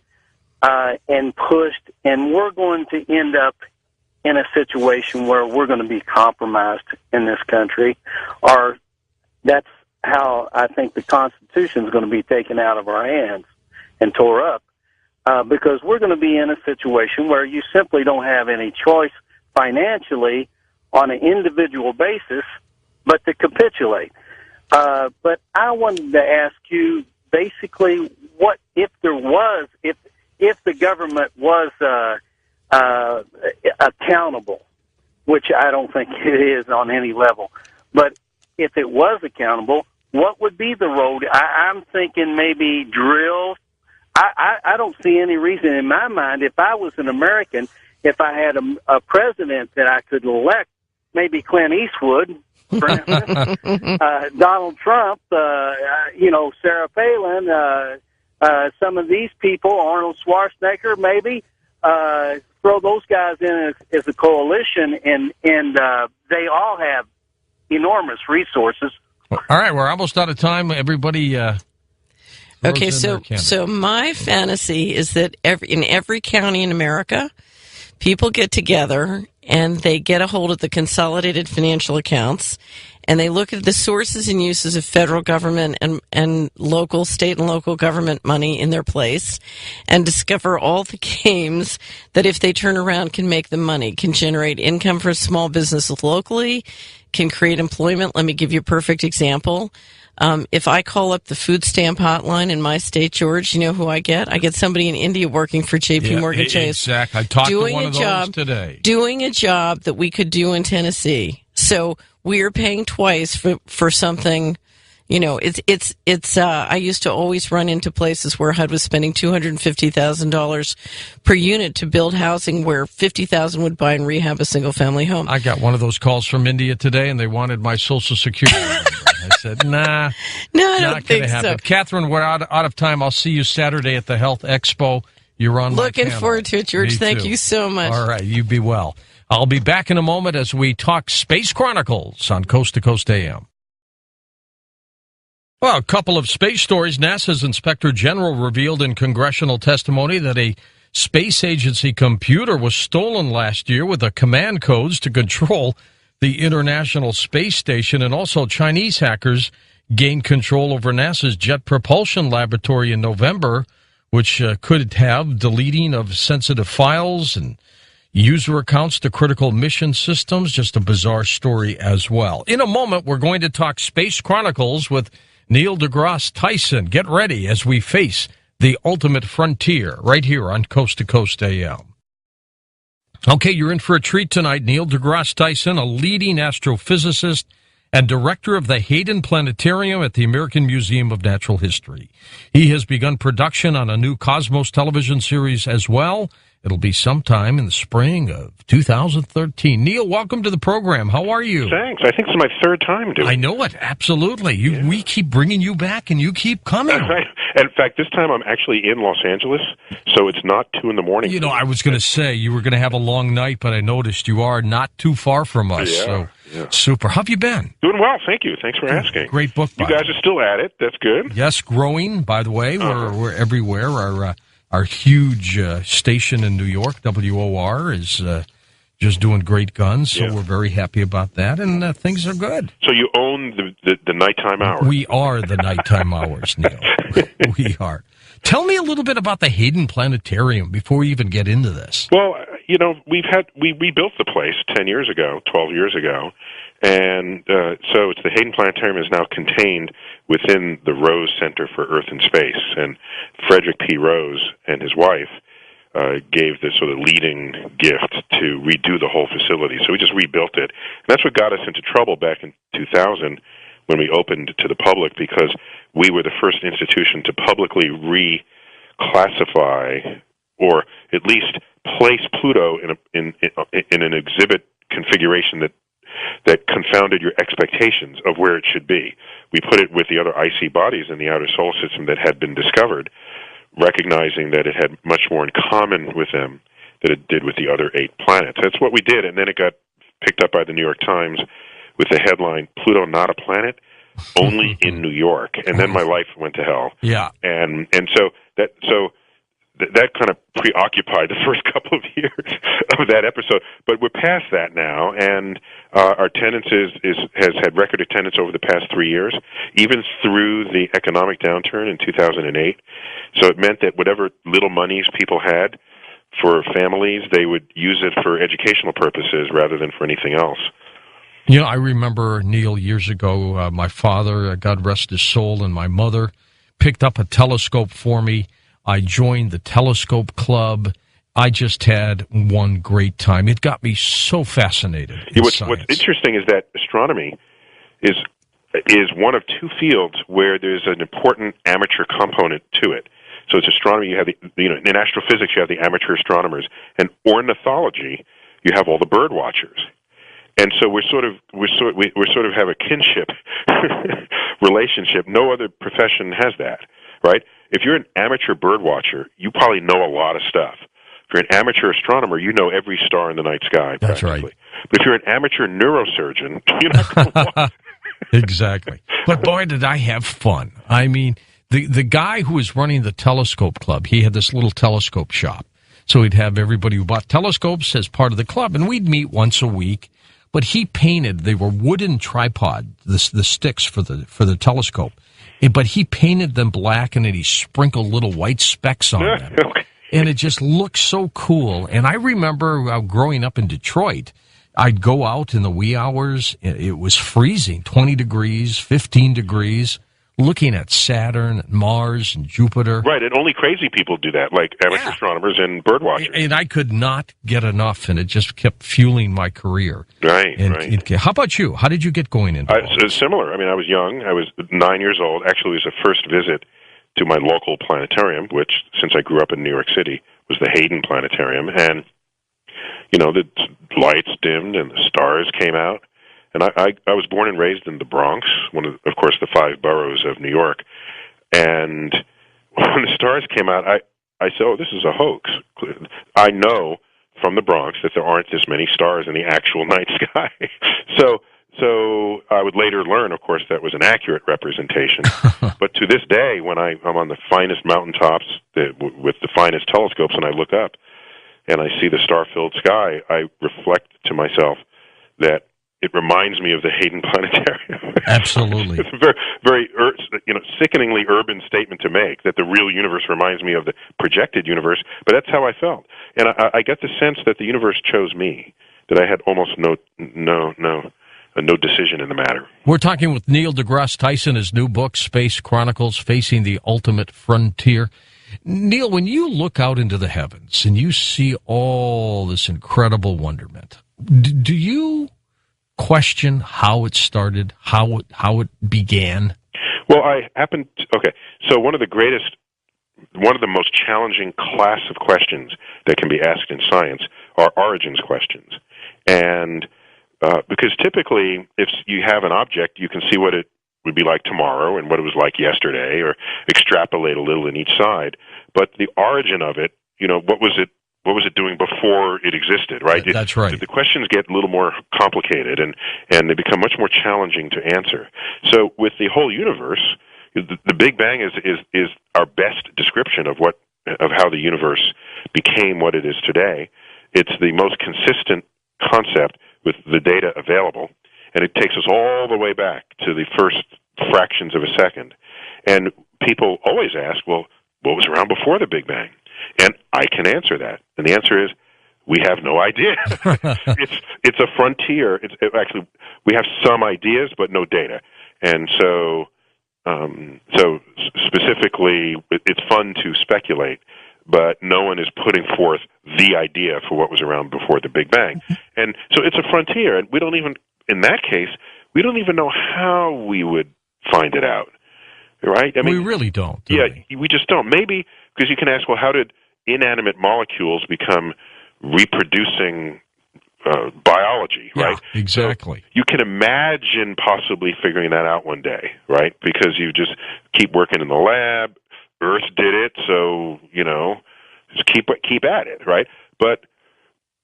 and pushed, and we're going to end up in a situation where we're going to be compromised in this country, or that's how I think the Constitution is going to be taken out of our hands and tore up, because we're going to be in a situation where you simply don't have any choice financially on an individual basis but to capitulate. But I wanted to ask you, basically, what if the government was accountable, which I don't think it is on any level, but if it was accountable, what would be the road? I'm thinking maybe drills. I don't see any reason in my mind, if I was an American, if I had a president that I could elect, maybe Clint Eastwood, for instance, Donald Trump, Sarah Palin, some of these people, Arnold Schwarzenegger, maybe, throw those guys in as a coalition, and they all have enormous resources. All right, we're almost out of time. Everybody... Okay, so my fantasy is that in every county in America, people get together and they get a hold of the consolidated financial accounts, and they look at the sources and uses of federal government and local, state and local government money in their place, and discover all the games that, if they turn around, can make them money, can generate income for small businesses locally, can create employment. Let me give you a perfect example. If I call up the food stamp hotline in my state, George, you know who I get? I get somebody in India working for J.P. Morgan Chase. Exactly. I talked to one of those today. Doing a job that we could do in Tennessee. So we are paying twice for something. I used to always run into places where HUD was spending $250,000 per unit to build housing where $50,000 would buy and rehab a single family home. I got one of those calls from India today, and they wanted my Social Security number. I said, nah, no, I don't think so. Catherine, we're out of time. I'll see you Saturday at the Health Expo. You're on Looking my panel. forward to it, George. Me Thank too. you so much. All right, you be well. I'll be back in a moment as we talk Space Chronicles on Coast to Coast AM. Well, a couple of space stories. NASA's Inspector General revealed in congressional testimony that a space agency computer was stolen last year with the command codes to control the International Space Station, and also Chinese hackers gained control over NASA's Jet Propulsion Laboratory in November, which could have deleting of sensitive files and user accounts to critical mission systems. Just a bizarre story as well. In a moment, we're going to talk Space Chronicles with Neil deGrasse Tyson. Get ready as we face the ultimate frontier right here on Coast to Coast AM. Okay, you're in for a treat tonight. Neil deGrasse Tyson, a leading astrophysicist and director of the Hayden Planetarium at the American Museum of Natural History. He has begun production on a new Cosmos television series as well. It'll be sometime in the spring of 2013. Neil, welcome to the program. How are you? Thanks. I think it's my third time doing it. I know it. Absolutely. We keep bringing you back, and you keep coming. In fact, this time I'm actually in Los Angeles, so it's not 2 in the morning. You know, I was going to say you were going to have a long night, but I noticed you are not too far from us. Yeah. Super. How have you been? Doing well, thank you. Thanks for asking. Great book. You guys are still at it. That's good. Yes, growing, by the way. We're everywhere. Our huge station in New York, WOR, is just doing great guns, so we're very happy about that, and things are good. So you own the nighttime hours. We are the nighttime hours, Neil. We are. Tell me a little bit about the Hayden Planetarium before we even get into this. Well, you know, we rebuilt the place 10 years ago, 12 years ago, and so it's the Hayden Planetarium is now contained within the Rose Center for Earth and Space, and Frederick P. Rose and his wife gave the sort of leading gift to redo the whole facility. So we just rebuilt it. And that's what got us into trouble back in 2000 when we opened to the public, because we were the first institution to publicly reclassify, or at least place Pluto in an exhibit configuration that confounded your expectations of where it should be. We put it with the other icy bodies in the outer solar system that had been discovered, recognizing that it had much more in common with them than it did with the other 8 planets. That's what we did, and then it got picked up by the New York Times with the headline, "Pluto Not a Planet, Only in New York." And then my life went to hell. Yeah. And so that kind of preoccupied the first couple of years of that episode. But we're past that now, and our attendance has had record attendance over the past 3 years, even through the economic downturn in 2008. So it meant that whatever little monies people had for families, they would use it for educational purposes rather than for anything else. You know, I remember, Neil, years ago, my father, God rest his soul, and my mother picked up a telescope for me. I joined the telescope club. I just had one great time. It got me so fascinated in What's science. interesting is that astronomy is one of 2 fields where there's an important amateur component to it. So it's astronomy. You have in astrophysics you have the amateur astronomers, and ornithology you have all the bird watchers. And so we sort of have a kinship relationship. No other profession has that, right? If you're an amateur bird watcher, you probably know a lot of stuff. If you're an amateur astronomer, you know every star in the night sky. That's right. But if you're an amateur neurosurgeon, you're not going to watch. Exactly. But boy, did I have fun. I mean, the guy who was running the telescope club, he had this little telescope shop. So he'd have everybody who bought telescopes as part of the club, and we'd meet once a week. But he painted, they were wooden tripod, the sticks for the telescope. But he painted them black, and then he sprinkled little white specks on them. Okay. And it just looked so cool. And I remember growing up in Detroit, I'd go out in the wee hours. It was freezing, 20 degrees, 15 degrees, looking at Saturn, Mars, and Jupiter. Right, and only crazy people do that, like amateur astronomers and bird watchers. And I could not get enough, and it just kept fueling my career. Right. How about you? How did you get going into it? Similar. I mean, I was young. I was 9 years old. Actually, it was the first visit to my local planetarium, which, since I grew up in New York City, was the Hayden Planetarium. And, you know, the lights dimmed and the stars came out. And I was born and raised in the Bronx, one of course, the 5 boroughs of New York. And when the stars came out, I said, "Oh, this is a hoax." I know from the Bronx that there aren't this many stars in the actual night sky. So I would later learn, of course, that was an accurate representation. But to this day, when I'm on the finest mountaintops with the finest telescopes, and I look up and I see the star-filled sky, I reflect to myself that it reminds me of the Hayden Planetarium. Absolutely. It's a very, sickeningly urban statement to make, that the real universe reminds me of the projected universe, but that's how I felt. And I get the sense that the universe chose me, that I had almost no decision in the matter. We're talking with Neil deGrasse Tyson, his new book, Space Chronicles, Facing the Ultimate Frontier. Neil, when you look out into the heavens and you see all this incredible wonderment, do you question how it started, how it began? Well, so one of the most challenging class of questions that can be asked in science are origins questions. And because typically, if you have an object, you can see what it would be like tomorrow and what it was like yesterday, or extrapolate a little in each side. But the origin of it, what was it doing before it existed, right? That's right. The questions get a little more complicated, and they become much more challenging to answer. So with the whole universe, the Big Bang is our best description of how the universe became what it is today. It's the most consistent concept with the data available, and it takes us all the way back to the first fractions of a second. And people always ask, well, what was around before the Big Bang? And I can answer that. And the answer is, we have no idea. It's a frontier. Actually, we have some ideas, but no data. And so specifically, it's fun to speculate, but no one is putting forth the idea for what was around before the Big Bang. And so it's a frontier, and in that case, we don't even know how we would find it out, right? I mean, we really don't. We just don't. Maybe because you can ask, well, how did inanimate molecules become reproducing biology, right? Yeah, exactly. So you can imagine possibly figuring that out one day, right? Because you just keep working in the lab. Earth did it, so just keep at it, right? But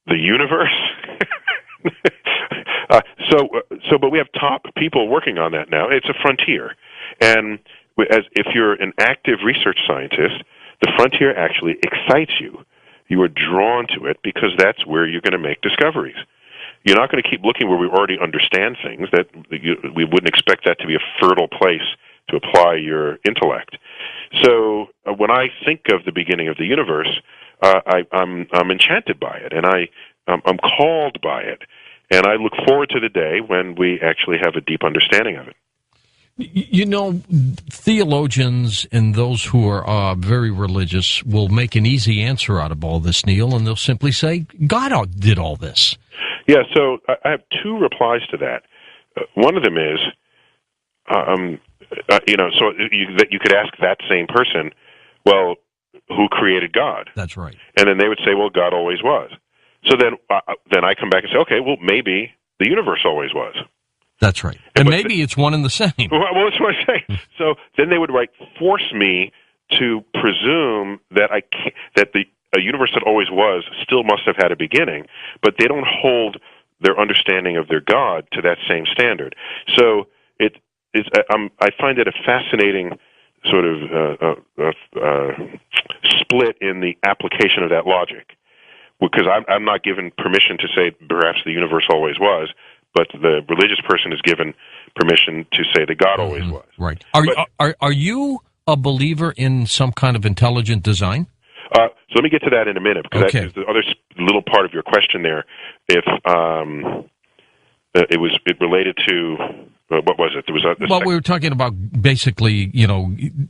the universe. But we have top people working on that now. It's a frontier, and if you're an active research scientist, the frontier actually excites you. You are drawn to it because that's where you're going to make discoveries. You're not going to keep looking where we already understand things. We wouldn't expect that to be a fertile place to apply your intellect. So when I think of the beginning of the universe, I'm enchanted by it, and I'm called by it, and I look forward to the day when we actually have a deep understanding of it. Theologians and those who are very religious will make an easy answer out of all this, Neil, and they'll simply say, God did all this. Yeah, so I have two replies to that. One of them is, that you could ask that same person, well, who created God? That's right. And then they would say, well, God always was. So then I come back and say, okay, well, maybe the universe always was. That's right. And maybe it's one and the same. Well, that's what I say. So then they would force me to presume that a universe that always was still must have had a beginning, but they don't hold their understanding of their God to that same standard. So I find it a fascinating sort of split in the application of that logic, because I'm not given permission to say perhaps the universe always was, but the religious person is given permission to say that God always was. Right. Are you a believer in some kind of intelligent design? So let me get to that in a minute, because that is the other little part of your question there. If it related to what was it? There was we were talking about basically,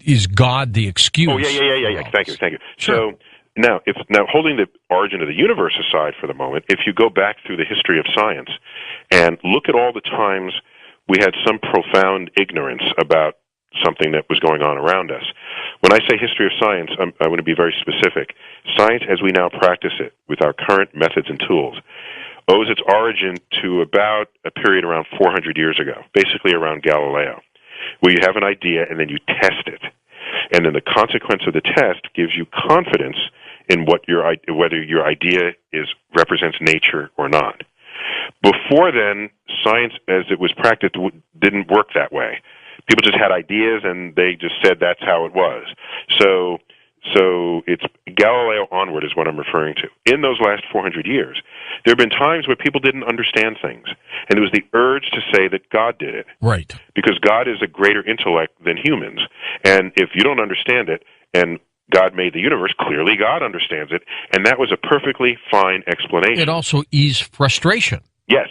is God the excuse? Oh yeah. Thank you. Sure. So now holding the origin of the universe aside for the moment, if you go back through the history of science and look at all the times we had some profound ignorance about something that was going on around us. When I say history of science, I'm going to be very specific. Science, as we now practice it with our current methods and tools, owes its origin to about a period around 400 years ago, basically around Galileo, where you have an idea and then you test it. And then the consequence of the test gives you confidence in whether your idea represents nature or not. Before then, science, as it was practiced, didn't work that way. People just had ideas, and they just said that's how it was. So So it's Galileo onward is what I'm referring to. In those last 400 years, there have been times where people didn't understand things, and there was the urge to say that God did it. Right. Because God is a greater intellect than humans, and if you don't understand it, and God made the universe, clearly God understands it, and that was a perfectly fine explanation. It also eased frustration. Yes,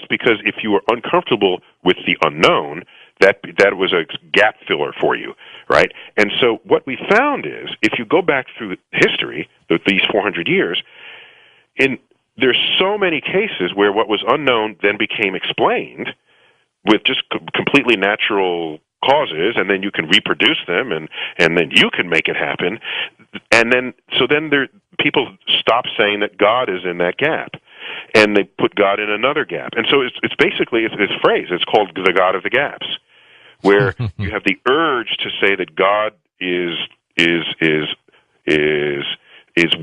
because if you were uncomfortable with the unknown, that was a gap filler for you, right? And so what we found is, if you go back through history, these 400 years, there's so many cases where what was unknown then became explained with just completely natural causes, and then you can reproduce them, and then you can make it happen. And then people stop saying that God is in that gap, and they put God in another gap. And so it's basically this phrase. It's called the God of the gaps, where you have the urge to say that God is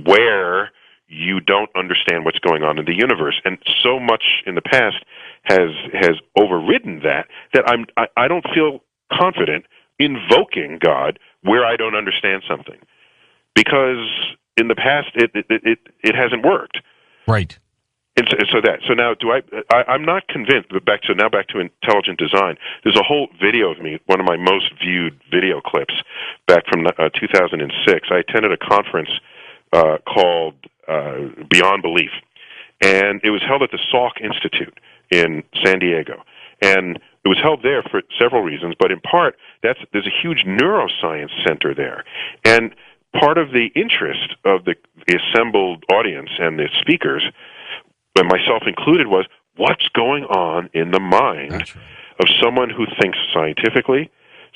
where you don't understand what's going on in the universe, and so much in the past has overridden that I don't feel confident invoking God where I don't understand something, because in the past it hasn't worked. Right. And so now I'm not convinced. But back to intelligent design. There's a whole video of me, one of my most viewed video clips, back from 2006. I attended a conference called Beyond Belief, and it was held at the Salk Institute in San Diego, and it was held there for several reasons, but in part there's a huge neuroscience center there, and part of the interest of the assembled audience and the speakers, and myself included, was what's going on in the mind of someone who thinks scientifically,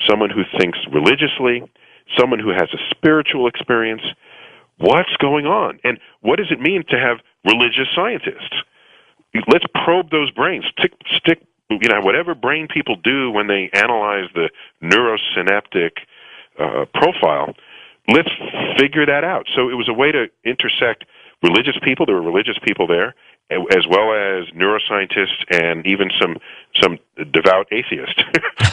someone who thinks religiously, someone who has a spiritual experience. What's going on? And what does it mean to have religious scientists? Let's probe those brains. Stick whatever brain people do when they analyze the neurosynaptic profile, let's figure that out. So it was a way to intersect religious people. There were religious people there, as well as neuroscientists and even some devout atheists,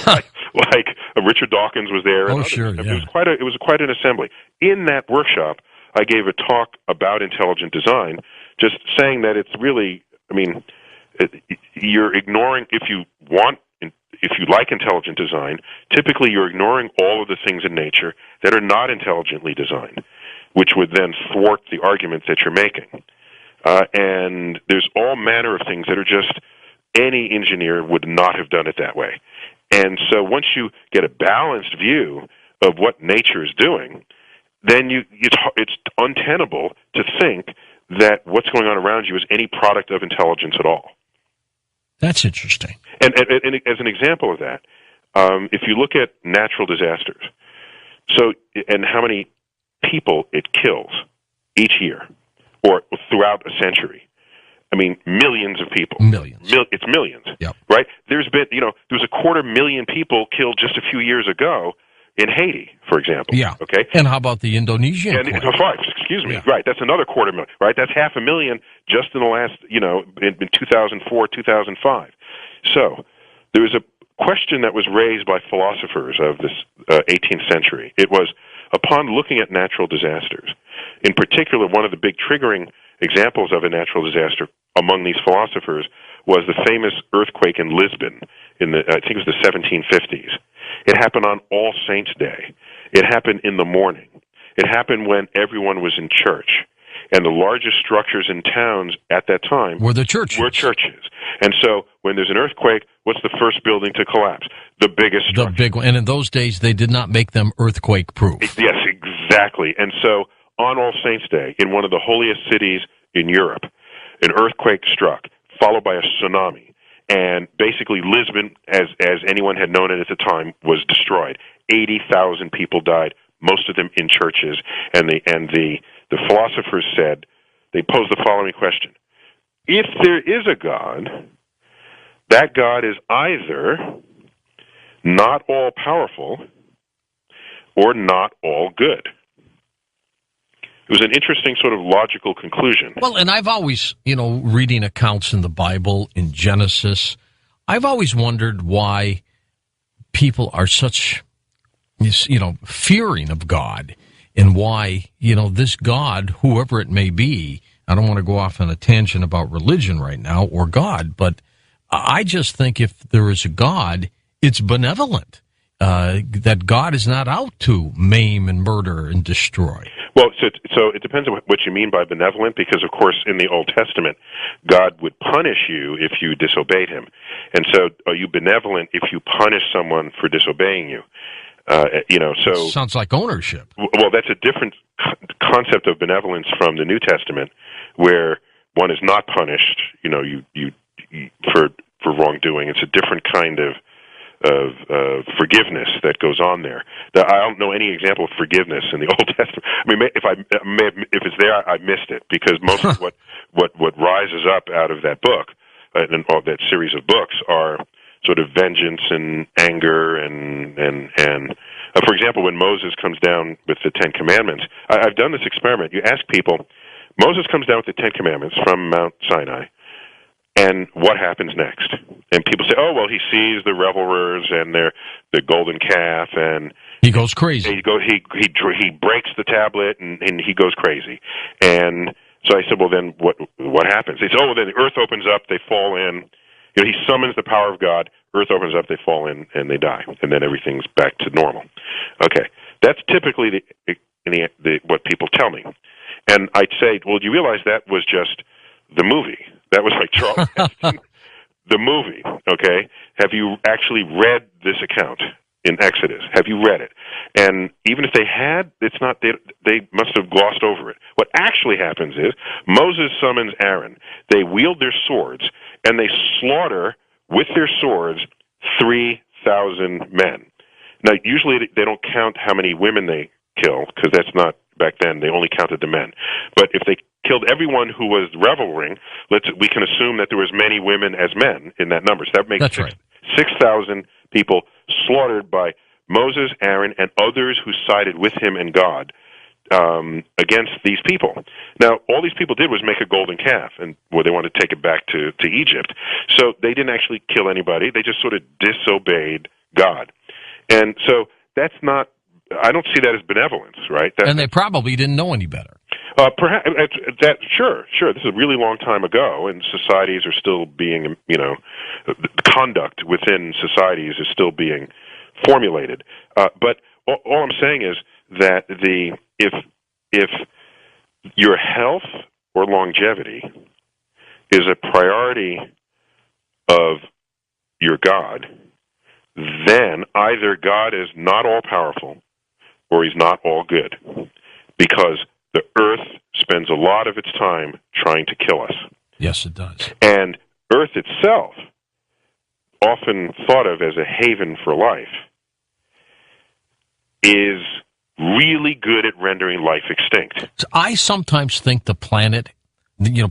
like Richard Dawkins was there. Oh, and sure, yeah. It was quite an assembly. In that workshop, I gave a talk about intelligent design, just saying that it's really, you're ignoring, if you like intelligent design, typically you're ignoring all of the things in nature that are not intelligently designed, which would then thwart the arguments that you're making. And there's all manner of things that are just, any engineer would not have done it that way. And so once you get a balanced view of what nature is doing, then it's untenable to think that what's going on around you is any product of intelligence at all. That's interesting. And as an example of that, if you look at natural disasters, and how many people it kills each year or throughout a century, millions of people. Millions. It's millions. Yep. Right? There's been, there was 250,000 people killed just a few years ago in Haiti, for example. Yeah. Okay. And how about the Indonesian? Excuse me. Yeah. Right. That's another 250,000. Right. That's 500,000 just in the last, in 2004, 2005. So there was a question that was raised by philosophers of this 18th century. It was, upon looking at natural disasters, in particular, one of the big triggering examples of a natural disaster among these philosophers was the famous earthquake in Lisbon in I think it was the 1750s. It happened on All Saints' Day. It happened in the morning. It happened when everyone was in church. And the largest structures in towns at that time were the churches. And so when there's an earthquake, what's the first building to collapse? The biggest structure. The big one. And in those days, they did not make them earthquake-proof. Yes, exactly. And so on All Saints' Day, in one of the holiest cities in Europe, an earthquake struck, followed by a tsunami. And basically Lisbon, as anyone had known it at the time, was destroyed. 80,000 people died, most of them in churches. And the philosophers said, they posed the following question. If there is a God, that God is either not all-powerful or not all good. It was an interesting sort of logical conclusion. Well, and I've always, reading accounts in the Bible, in Genesis, I've always wondered why people are such, fearing of God. and why, this God, whoever it may be, I don't want to go off on a tangent about religion right now or God, but I just think if there is a God, it's benevolent. That God is not out to maim and murder and destroy. Well, so it depends on what you mean by benevolent, because, of course, in the Old Testament, God would punish you if you disobeyed him. And so are you benevolent if you punish someone for disobeying you? So... Sounds like ownership. Well, that's a different concept of benevolence from the New Testament, where one is not punished, for wrongdoing. It's a different kind of forgiveness that goes on there. Now, I don't know any example of forgiveness in the Old Testament. I mean, if it's there, I missed it, because most of what rises up out of that book and all that series of books are sort of vengeance and anger and for example, when Moses comes down with the Ten Commandments, I've done this experiment. You ask people, Moses comes down with the Ten Commandments from Mount Sinai, and what happens next? And people say, oh, well, he sees the revelers and the golden calf, and he goes crazy. He breaks the tablet, and he goes crazy. And so I said, well, then what happens? They said, oh, well, then the earth opens up, they fall in. He summons the power of God, earth opens up, they fall in, and they die. And then everything's back to normal. Okay. That's typically what people tell me. And I'd say, well, do you realize that was just the movie? That was like Charles Heston, the movie, okay? Have you actually read this account in Exodus? Have you read it? And even if they had, it's not, they must have glossed over it. What actually happens is Moses summons Aaron. They wield their swords, and they slaughter with their swords 3,000 men. Now, usually they don't count how many women they kill, because that's not, back then, they only counted the men. But if they killed everyone who was reveling, we can assume that there were as many women as men in that number. So that makes 6,000 people slaughtered by Moses, Aaron, and others who sided with him and God against these people. Now, all these people did was make a golden calf, and they wanted to take it back to Egypt. So they didn't actually kill anybody. They just sort of disobeyed God. And so that's not, I don't see that as benevolence, right? And they probably didn't know any better. Perhaps sure. This is a really long time ago, and societies are still being, the conduct within societies is still being formulated. But all I'm saying is that if your health or longevity is a priority of your God, then either God is not all powerful or he's not all good, because the earth spends a lot of its time trying to kill us. Yes, it does. And earth itself, often thought of as a haven for life, is really good at rendering life extinct. I sometimes think the planet,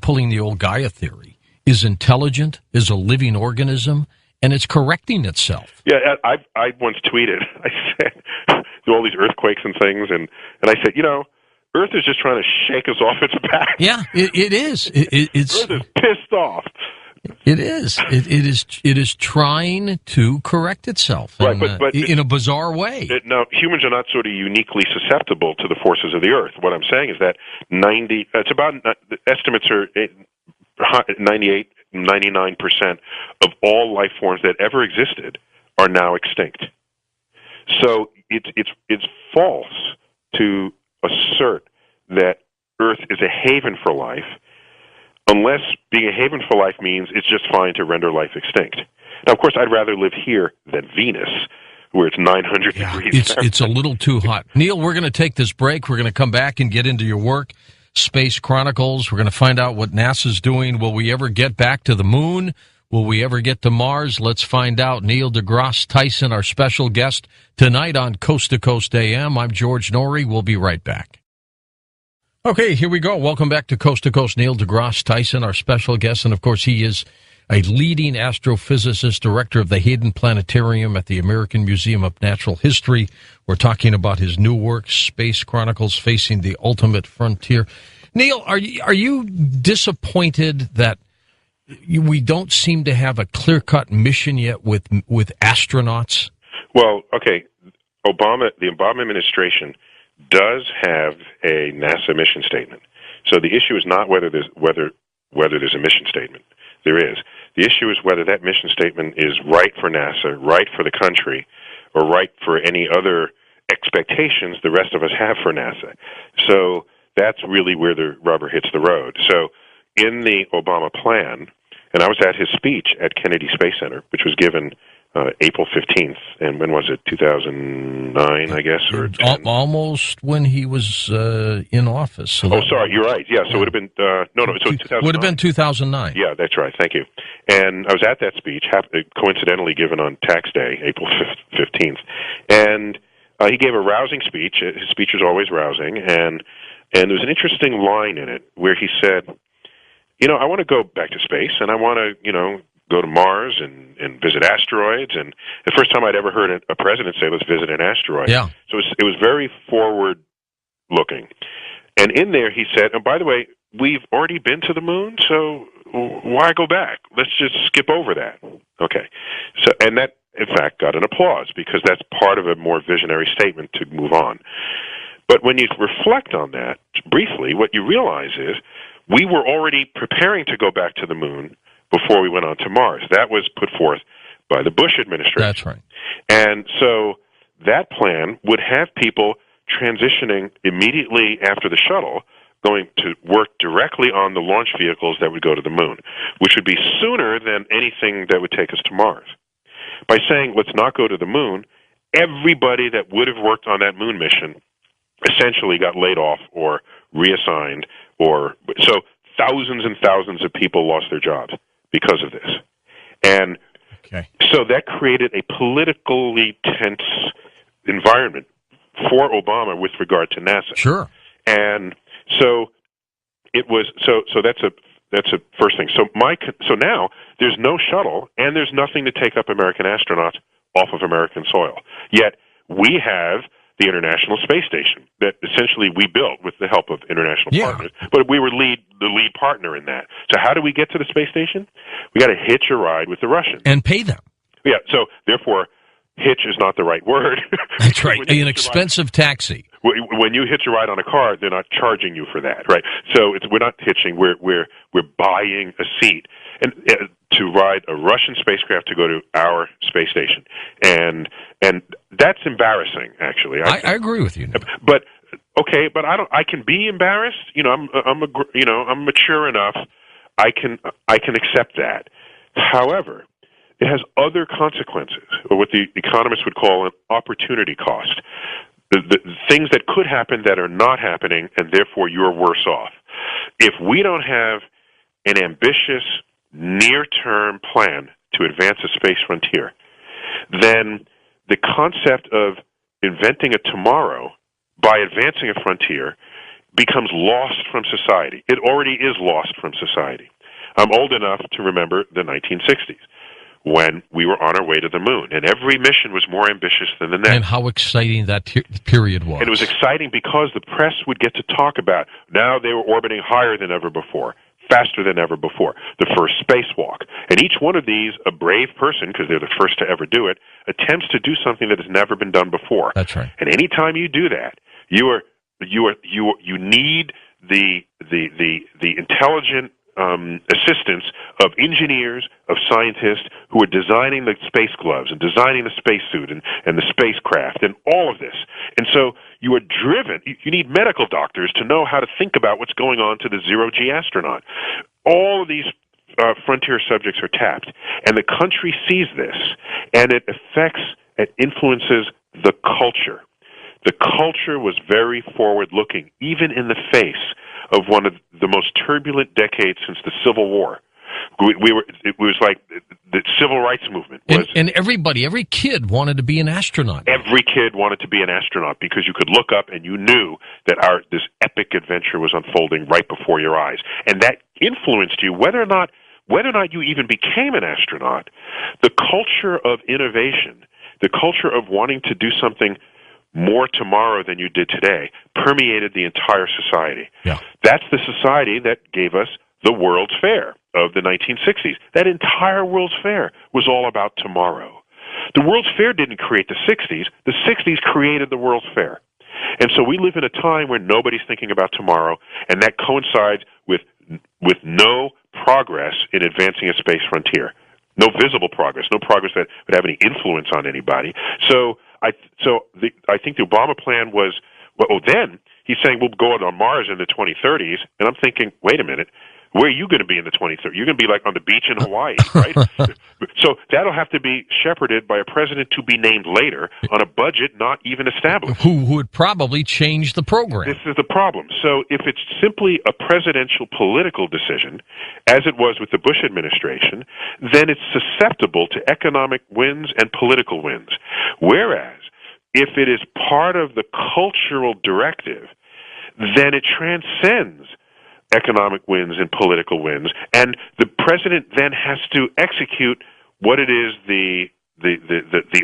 pulling the old Gaia theory, is intelligent, is a living organism, and it's correcting itself. Yeah, I once tweeted, I said, do all these earthquakes and things, and I said, Earth is just trying to shake us off its back. Yeah, it is. It's Earth is pissed off. It is. It is trying to correct itself, right? But in a bizarre way. Now, humans are not sort of uniquely susceptible to the forces of the Earth. What I'm saying is that the estimates are 98, 99% of all life forms that ever existed are now extinct. So it's false to assert that Earth is a haven for life, unless being a haven for life means it's just fine to render life extinct. Now, of course, I'd rather live here than Venus, where it's 900 degrees. It's a little too hot. Neil, we're going to take this break. We're going to come back and get into your work, Space Chronicles. We're going to find out what NASA's doing. Will we ever get back to the moon? Will we ever get to Mars? Let's find out. Neil deGrasse Tyson, our special guest tonight on Coast to Coast AM. I'm George Norrie. We'll be right back. Okay, here we go. Welcome back to Coast. Neil deGrasse Tyson, our special guest. And, of course, he is a leading astrophysicist, director of the Hayden Planetarium at the American Museum of Natural History. We're talking about his new work, Space Chronicles, Facing the Ultimate Frontier. Neil, are you disappointed that we don't seem to have a clear-cut mission yet with astronauts? Well, okay, the Obama administration does have a NASA mission statement. So the issue is not whether there's a mission statement. There is. The issue is whether that mission statement is right for NASA, right for the country, or right for any other expectations the rest of us have for NASA. So that's really where the rubber hits the road. So in the Obama plan, and I was at his speech at Kennedy Space Center, which was given April 15th, and when was it, 2009, I guess? Or almost when he was in office. So sorry, you're right. Yeah, so it would have been, so 2009. Would have been 2009. Yeah, that's right, thank you. And I was at that speech, coincidentally given on tax day, April 15th, and he gave a rousing speech. His speech was always rousing, and there was an interesting line in it where he said, I want to go back to space, and I want to, go to Mars and visit asteroids. And the first time I'd ever heard a president say, let's visit an asteroid. Yeah. So it was very forward-looking. And in there he said, and by the way, we've already been to the moon, so why go back? Let's just skip over that. Okay. So, and that, in fact, got an applause because that's part of a more visionary statement to move on. But when you reflect on that briefly, what you realize is we were already preparing to go back to the moon before we went on to Mars. That was put forth by the Bush administration. That's right. And so that plan would have people transitioning immediately after the shuttle, going to work directly on the launch vehicles that would go to the moon, which would be sooner than anything that would take us to Mars. By saying, let's not go to the moon, everybody that would have worked on that moon mission essentially got laid off or reassigned, so thousands and thousands of people lost their jobs because of this. And so that created a politically tense environment for Obama with regard to NASA. Sure. And so it was so that's a first thing. So now there's no shuttle and there's nothing to take up American astronauts off of American soil. Yet we have the International Space Station that essentially we built with the help of international partners, but we were the lead partner in that. So how do we get to the space station? We got to hitch a ride with the Russians. And pay them. Yeah, so therefore, hitch is not the right word. That's right, an expensive taxi. When you hitch a ride on a car, they're not charging you for that, right? So we're not hitching, we're buying a seat and to ride a Russian spacecraft to go to our space station. And that's embarrassing, actually. I agree with you. But okay, but I can be embarrassed. I'm mature enough. I can accept that. However, it has other consequences, or what the economists would call an opportunity cost. The things that could happen that are not happening, and therefore you're worse off. If we don't have an ambitious near-term plan to advance a space frontier, then the concept of inventing a tomorrow by advancing a frontier becomes lost from society. It already is lost from society. I'm old enough to remember the 1960s when we were on our way to the moon, and every mission was more ambitious than the next. And how exciting that period was. And it was exciting because the press would get to talk about, now they were orbiting higher than ever before, faster than ever before, the first spacewalk. And each one of these, a brave person, because they're the first to ever do it, attempts to do something that has never been done before. That's right. And any time you do that, you need the intelligent assistance of engineers, of scientists who are designing the space gloves and designing the spacesuit and the spacecraft and all of this. And so you are driven. You need medical doctors to know how to think about what's going on to the zero-G astronaut. All of these frontier subjects are tapped, and the country sees this, and it influences the culture. The culture was very forward-looking, even in the face of one of the most turbulent decades since the Civil War. It was like the civil rights movement was. And every kid wanted to be an astronaut. Every kid wanted to be an astronaut because you could look up and you knew that this epic adventure was unfolding right before your eyes. And that influenced you, whether or not you even became an astronaut. The culture of innovation, the culture of wanting to do something more tomorrow than you did today, permeated the entire society. Yeah. That's the society that gave us the World's Fair of the 1960s. That entire World's Fair was all about tomorrow. The World's Fair didn't create the 60s. The 60s created the World's Fair. And so we live in a time where nobody's thinking about tomorrow, and that coincides with no progress in advancing a space frontier. No visible progress, no progress that would have any influence on anybody. So I think the Obama plan was, then he's saying we'll go on Mars in the 2030s, and I'm thinking, wait a minute, where are you going to be in the 2030s? You're going to be like on the beach in Hawaii, right? So that'll have to be shepherded by a president to be named later on a budget not even established. Who would probably change the program. This is the problem. So if it's simply a presidential political decision, as it was with the Bush administration, then it's susceptible to economic wins and political wins. Whereas if it is part of the cultural directive, then it transcends economic wins and political wins, and the president then has to execute what it is the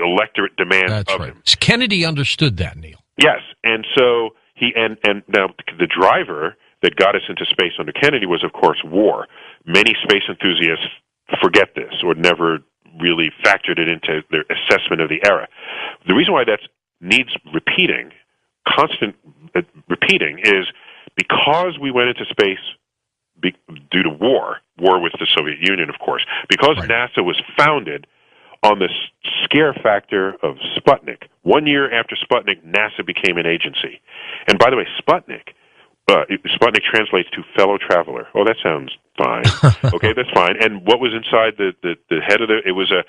electorate demands of him. Kennedy understood that, Neil. Yes, and so and now the driver that got us into space under Kennedy was, of course, war. Many space enthusiasts forget this or never really factored it into their assessment of the era. The reason why that needs repeating, constant repeating, is because we went into space due to war with the Soviet Union, of course, because NASA was founded on the scare factor of Sputnik. 1 year after Sputnik, NASA became an agency. And by the way, Sputnik translates to fellow traveler. Oh, that sounds fine. Okay, that's fine. And what was inside the head of it was a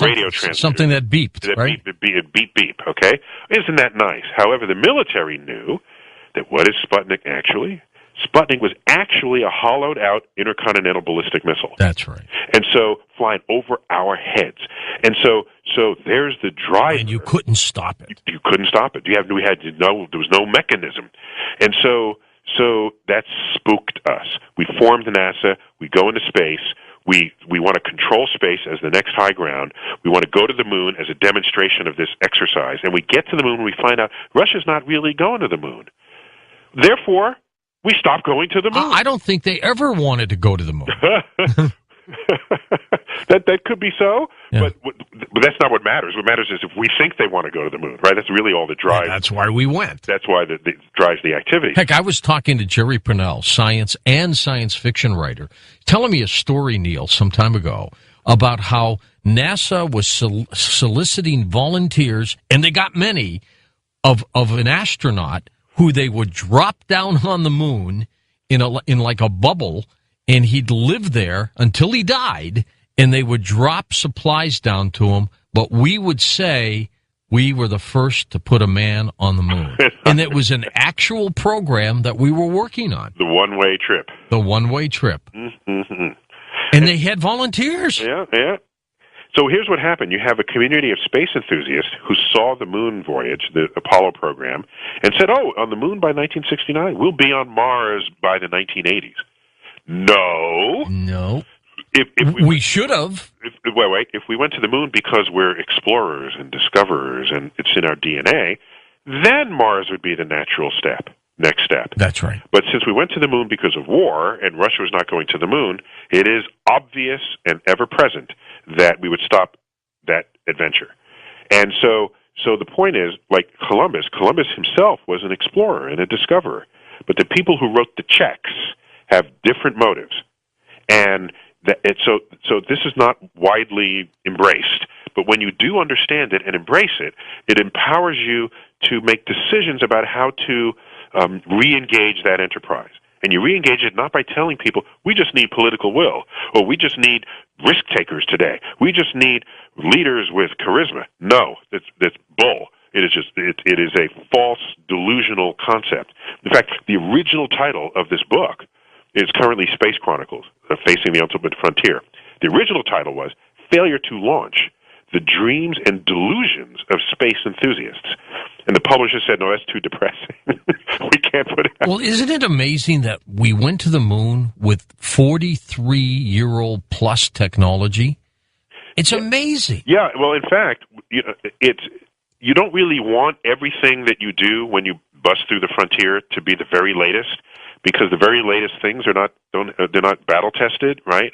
radio transmitter. Something that beeped, right? Beep, okay? Isn't that nice? However, the military knew that what is Sputnik actually? Sputnik was actually a hollowed-out intercontinental ballistic missile. That's right. And so flying over our heads. And so there's the driver. And you couldn't stop it. You couldn't stop it. There was no mechanism. And so that spooked us. We formed NASA. We go into space. We want to control space as the next high ground. We want to go to the moon as a demonstration of this exercise. And we get to the moon and we find out Russia's not really going to the moon. Therefore, we stopped going to the moon. I don't think they ever wanted to go to the moon. That could be so, yeah. but that's not what matters. What matters is if we think they want to go to the moon, right? That's really all that drives. Yeah, that's why we went. That's why that drives the activity. Heck, I was talking to Jerry Purnell, science and science fiction writer, telling me a story, Neil, some time ago, about how NASA was soliciting volunteers, and they got many, of an astronaut who they would drop down on the moon in like a bubble, and he'd live there until he died, and they would drop supplies down to him, but we would say we were the first to put a man on the moon. And it was an actual program that we were working on. The one-way trip. The one-way trip. Mm-hmm. And they had volunteers. Yeah. So here's what happened. You have a community of space enthusiasts who saw the moon voyage, the Apollo program, and said, on the moon by 1969. We'll be on Mars by the 1980s. No. If we should have. If we went to the moon because we're explorers and discoverers and it's in our DNA, then Mars would be the natural next step. That's right. But since we went to the moon because of war and Russia was not going to the moon, it is obvious and ever present that we would stop that adventure. And so the point is, like Columbus himself was an explorer and a discoverer, but the people who wrote the checks have different motives. And so this is not widely embraced, but when you do understand it and embrace it, it empowers you to make decisions about how to re-engage that enterprise. And you re-engage it not by telling people, we just need political will, or we just need risk-takers today. We just need leaders with charisma. No, that's bull. It is a false, delusional concept. In fact, the original title of this book is currently Space Chronicles, Facing the Ultimate Frontier. The original title was Failure to Launch, The Dreams and Delusions of Space Enthusiasts. And the publisher said, no, that's too depressing. We can't put it out. Well, isn't it amazing that we went to the moon with 43-year-old plus technology? It's amazing. Yeah, well, in fact, you don't really want everything that you do when you bust through the frontier to be the very latest, because the very latest things they're not battle tested, right?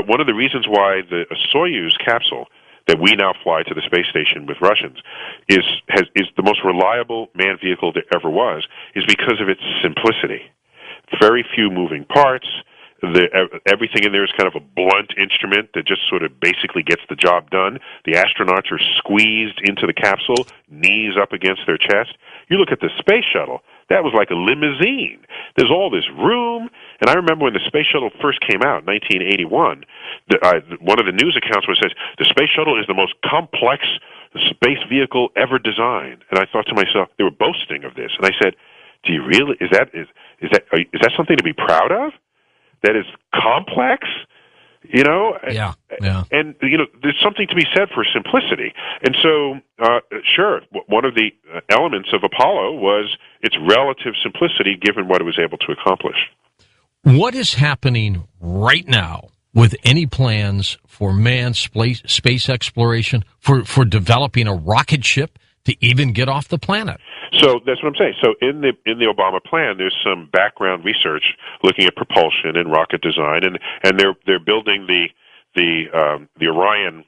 One of the reasons why the Soyuz capsule that we now fly to the space station with Russians is the most reliable manned vehicle there ever was, is because of its simplicity. Very few moving parts. Everything in there is kind of a blunt instrument that just sort of basically gets the job done. The astronauts are squeezed into the capsule, knees up against their chest. You look at the space shuttle, that was like a limousine. There's all this room. And I remember when the space shuttle first came out in 1981, one of the news accounts says, the space shuttle is the most complex space vehicle ever designed. And I thought to myself, they were boasting of this. And I said, do you really, is that something to be proud of? That is complex, you know? Yeah. And, you know, there's something to be said for simplicity. And so, sure, one of the elements of Apollo was its relative simplicity given what it was able to accomplish. What is happening right now with any plans for manned space exploration, for developing a rocket ship to even get off the planet? So that's what I'm saying. So in the Obama plan, there's some background research looking at propulsion and rocket design, and they're building the Orion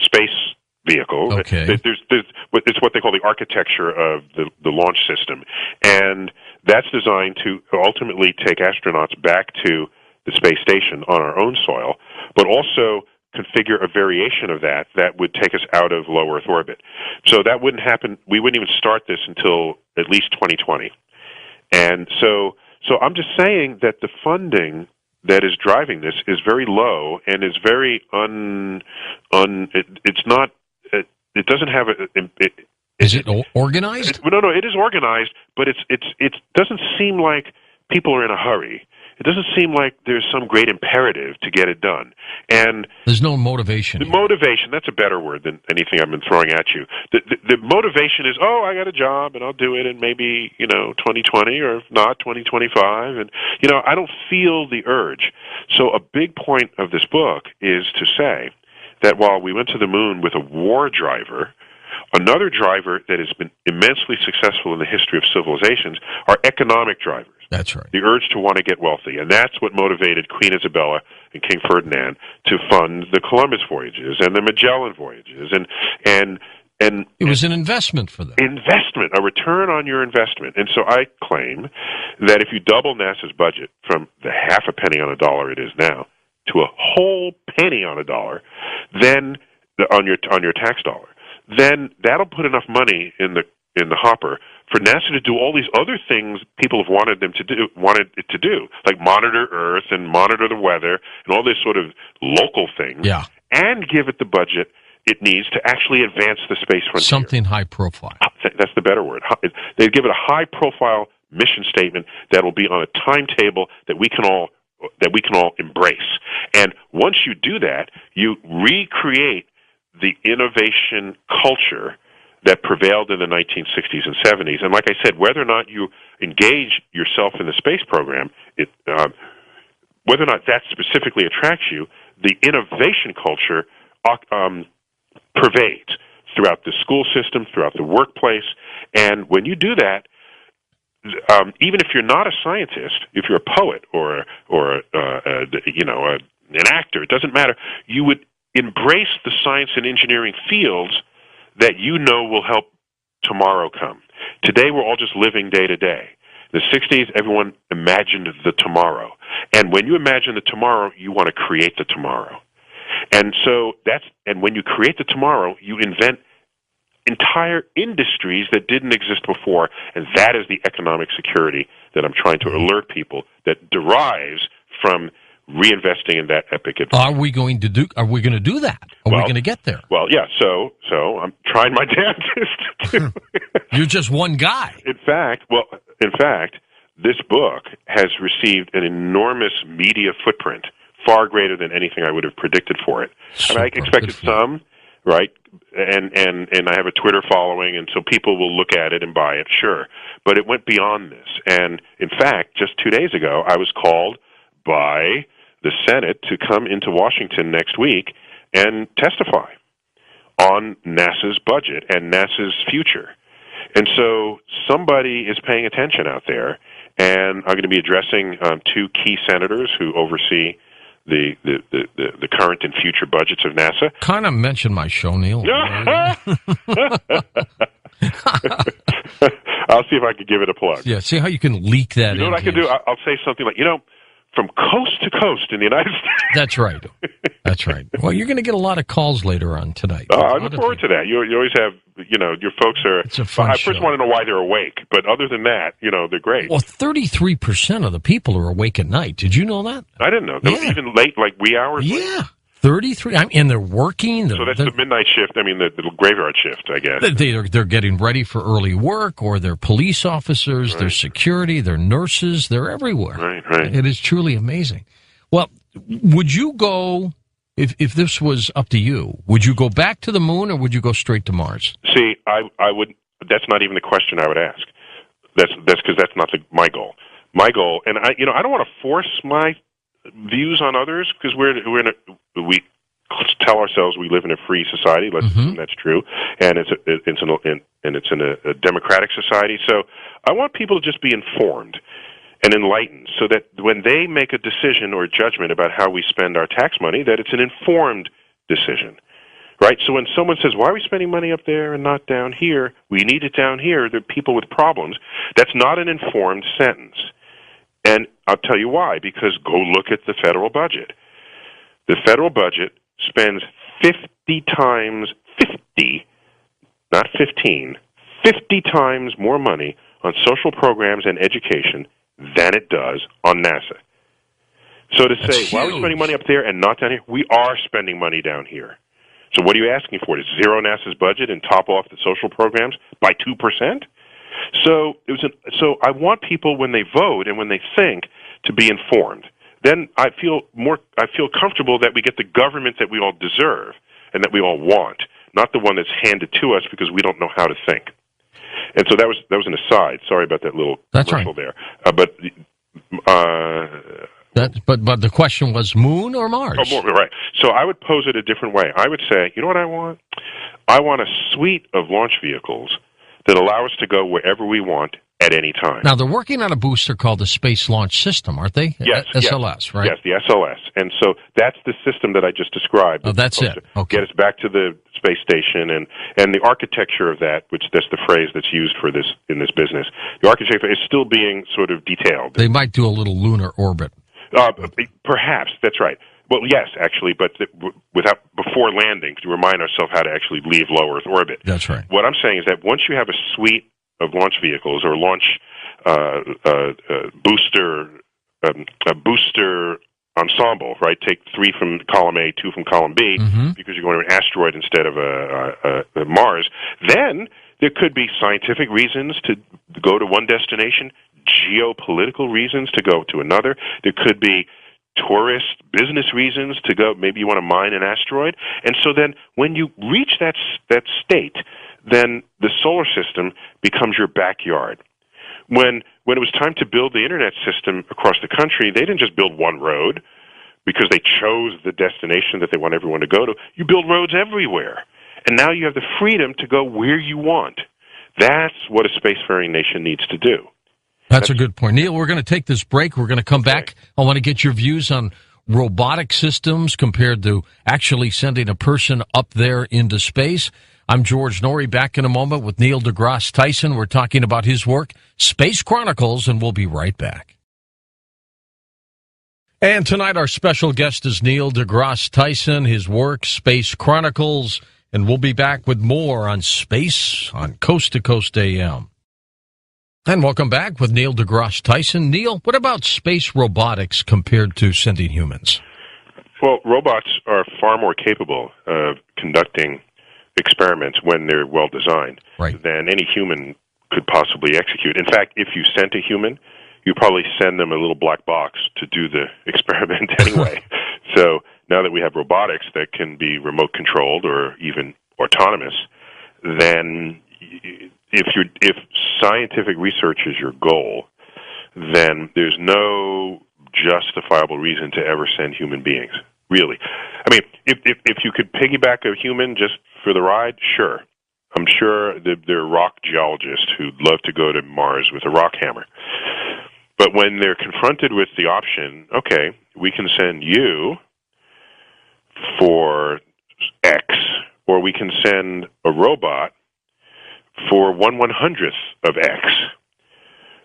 space vehicle. Okay. It's what they call the architecture of the launch system, and that's designed to ultimately take astronauts back to the space station on our own soil, but also configure a variation of that would take us out of low Earth orbit. So that wouldn't happen. We wouldn't even start this until at least 2020. And so I'm just saying that the funding that is driving this is very low and is very it doesn't have is it organized? No, it is organized, but it doesn't seem like people are in a hurry. It doesn't seem like there's some great imperative to get it done. And there's no motivation. The motivation, that's a better word than anything I've been throwing at you. The motivation is, I got a job and I'll do it in maybe, 2020 or if not 2025. And, I don't feel the urge. So a big point of this book is to say that while we went to the moon with a war driver, another driver that has been immensely successful in the history of civilizations are economic drivers. That's right. The urge to want to get wealthy. And that's what motivated Queen Isabella and King Ferdinand to fund the Columbus voyages and the Magellan voyages. And it was an investment for them. Investment, a return on your investment. And so I claim that if you double NASA's budget from the half a penny on a dollar it is now to a whole penny on a dollar, then on your tax dollar, then that'll put enough money in the hopper for NASA to do all these other things people have wanted it to do, like monitor Earth and monitor the weather and all these sort of local things, and give it the budget it needs to actually advance the space frontier. Something high profile. That's the better word. They give it a high profile mission statement that will be on a timetable that we can all embrace. And once you do that, you recreate the innovation culture that prevailed in the 1960s and 70s. And like I said, whether or not you engage yourself in the space program, whether or not that specifically attracts you, the innovation culture pervades throughout the school system, throughout the workplace. And when you do that, even if you're not a scientist, if you're a poet or an actor, it doesn't matter. You would embrace the science and engineering fields that will help tomorrow come. Today, we're all just living day to day. In the 60s, everyone imagined the tomorrow. And when you imagine the tomorrow, you want to create the tomorrow. And so and when you create the tomorrow, you invent entire industries that didn't exist before. And that is the economic security that I'm trying to alert people that derives from reinvesting in that epic adventure. Are we going to do that? Are we going to get there? Well, yeah. So I'm trying my damnedest. You're just one guy. In fact, this book has received an enormous media footprint, far greater than anything I would have predicted for it. I expected some, right? And I have a Twitter following, and so people will look at it and buy it, sure. But it went beyond this. And in fact, just 2 days ago, I was called by the Senate to come into Washington next week and testify on NASA's budget and NASA's future. And so somebody is paying attention out there, and I'm going to be addressing two key senators who oversee the current and future budgets of NASA. Kind of mention my show, Neil. I'll see if I can give it a plug. Yeah, see how you can leak that in. You know what I can do? I'll say something like, from coast to coast in the United States. That's right. That's right. Well, you're going to get a lot of calls later on tonight. I look forward to that. You always have, your folks are... It's a fun I first want to know why they're awake, but other than that, they're great. Well, 33% of the people are awake at night. Did you know that? I didn't know. Even late, like wee hours? Yeah. 33. And they're working. So that's the midnight shift. I mean, the graveyard shift, I guess. They're getting ready for early work, or they're police officers, they're security, they're nurses, they're everywhere. Right. It is truly amazing. Well, would you go, if this was up to you, would you go back to the moon or would you go straight to Mars? See, I would. That's not even the question I would ask. That's because that's not my goal. My goal, and I don't want to force my views on others because we tell ourselves we live in a free society. Let's assume that's true, and it's in a democratic society. So I want people to just be informed and enlightened, so that when they make a decision or a judgment about how we spend our tax money, that it's an informed decision, right? So when someone says, "Why are we spending money up there and not down here? We need it down here. There are people with problems." That's not an informed sentence. And I'll tell you why, because go look at the federal budget. The federal budget spends 50 times, 50, not 15, 50 times more money on social programs and education than it does on NASA. So to say, why are we spending money up there and not down here? We are spending money down here. So what are you asking for? To zero NASA's budget and top off the social programs by 2%? So I want people, when they vote and when they think, to be informed. Then I feel comfortable that we get the government that we all deserve and that we all want, not the one that's handed to us because we don't know how to think. And so that was an aside. Sorry about that little commercial there. But the question was moon or Mars? Oh, right. So I would pose it a different way. I would say, you know what I want? I want a suite of launch vehicles that allow us to go wherever we want at any time. Now, they're working on a booster called the Space Launch System, aren't they? Yes. SLS, right? Yes, the SLS. And so that's the system that I just described. Oh, that's it. Okay. Get us back to the space station and the architecture of that, which that's the phrase that's used for this in this business. The architecture is still being sort of detailed. They might do a little lunar orbit. Perhaps, that's right. Well, yes, actually, but before landing, to remind ourselves how to actually leave low Earth orbit. That's right. What I'm saying is that once you have a suite of launch vehicles or launch booster ensemble, right? Take 3 from column A, 2 from column B, because you're going to an asteroid instead of a Mars. Then there could be scientific reasons to go to one destination, geopolitical reasons to go to another. There could be tourist business reasons to go. Maybe you want to mine an asteroid. And so then when you reach that state, then the solar system becomes your backyard. When it was time to build the internet system across the country, they didn't just build one road because they chose the destination that they want everyone to go to. You build roads everywhere. And now you have the freedom to go where you want. That's what a spacefaring nation needs to do. That's a good point. Neil, we're going to take this break. We're going to come back. I want to get your views on robotic systems compared to actually sending a person up there into space. I'm George Norrie, back in a moment with Neil deGrasse Tyson. We're talking about his work, Space Chronicles, and we'll be right back. And tonight our special guest is Neil deGrasse Tyson, his work, Space Chronicles, and we'll be back with more on space on Coast to Coast AM. And welcome back with Neil deGrasse Tyson. Neil, what about space robotics compared to sending humans? Well, robots are far more capable of conducting experiments when they're well designed than any human could possibly execute. In fact, if you sent a human, you probably send them a little black box to do the experiment anyway. So now that we have robotics that can be remote controlled or even autonomous, then if scientific research is your goal, then there's no justifiable reason to ever send human beings. Really, I mean, if you could piggyback a human just for the ride, sure. I'm sure there are rock geologists who'd love to go to Mars with a rock hammer. But when they're confronted with the option, okay, we can send you for X, or we can send a robot for 1/100th of X.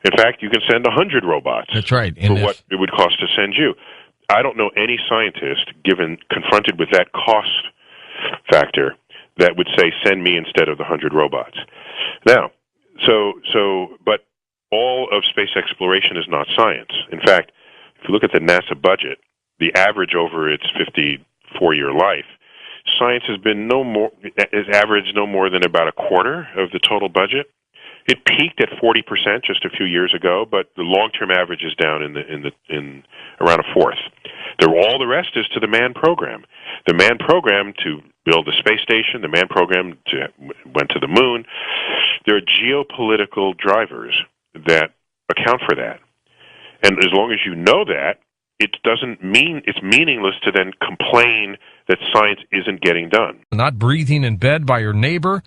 In fact, you can send 100 robots. That's right. For what it would cost to send you. I don't know any scientist, confronted with that cost factor, that would say, send me instead of the 100 robots. Now, but all of space exploration is not science. In fact, if you look at the NASA budget, the average over its 54-year life, science has averaged no more than about a quarter of the total budget. It peaked at 40% just a few years ago, but the long-term average is down in around a fourth. All the rest is to the manned program. The manned program to build the space station, the manned program went to the moon. There are geopolitical drivers that account for that. And as long as you know that, it doesn't mean it's meaningless to then complain that science isn't getting done. Not breathing in bed by her neighbor,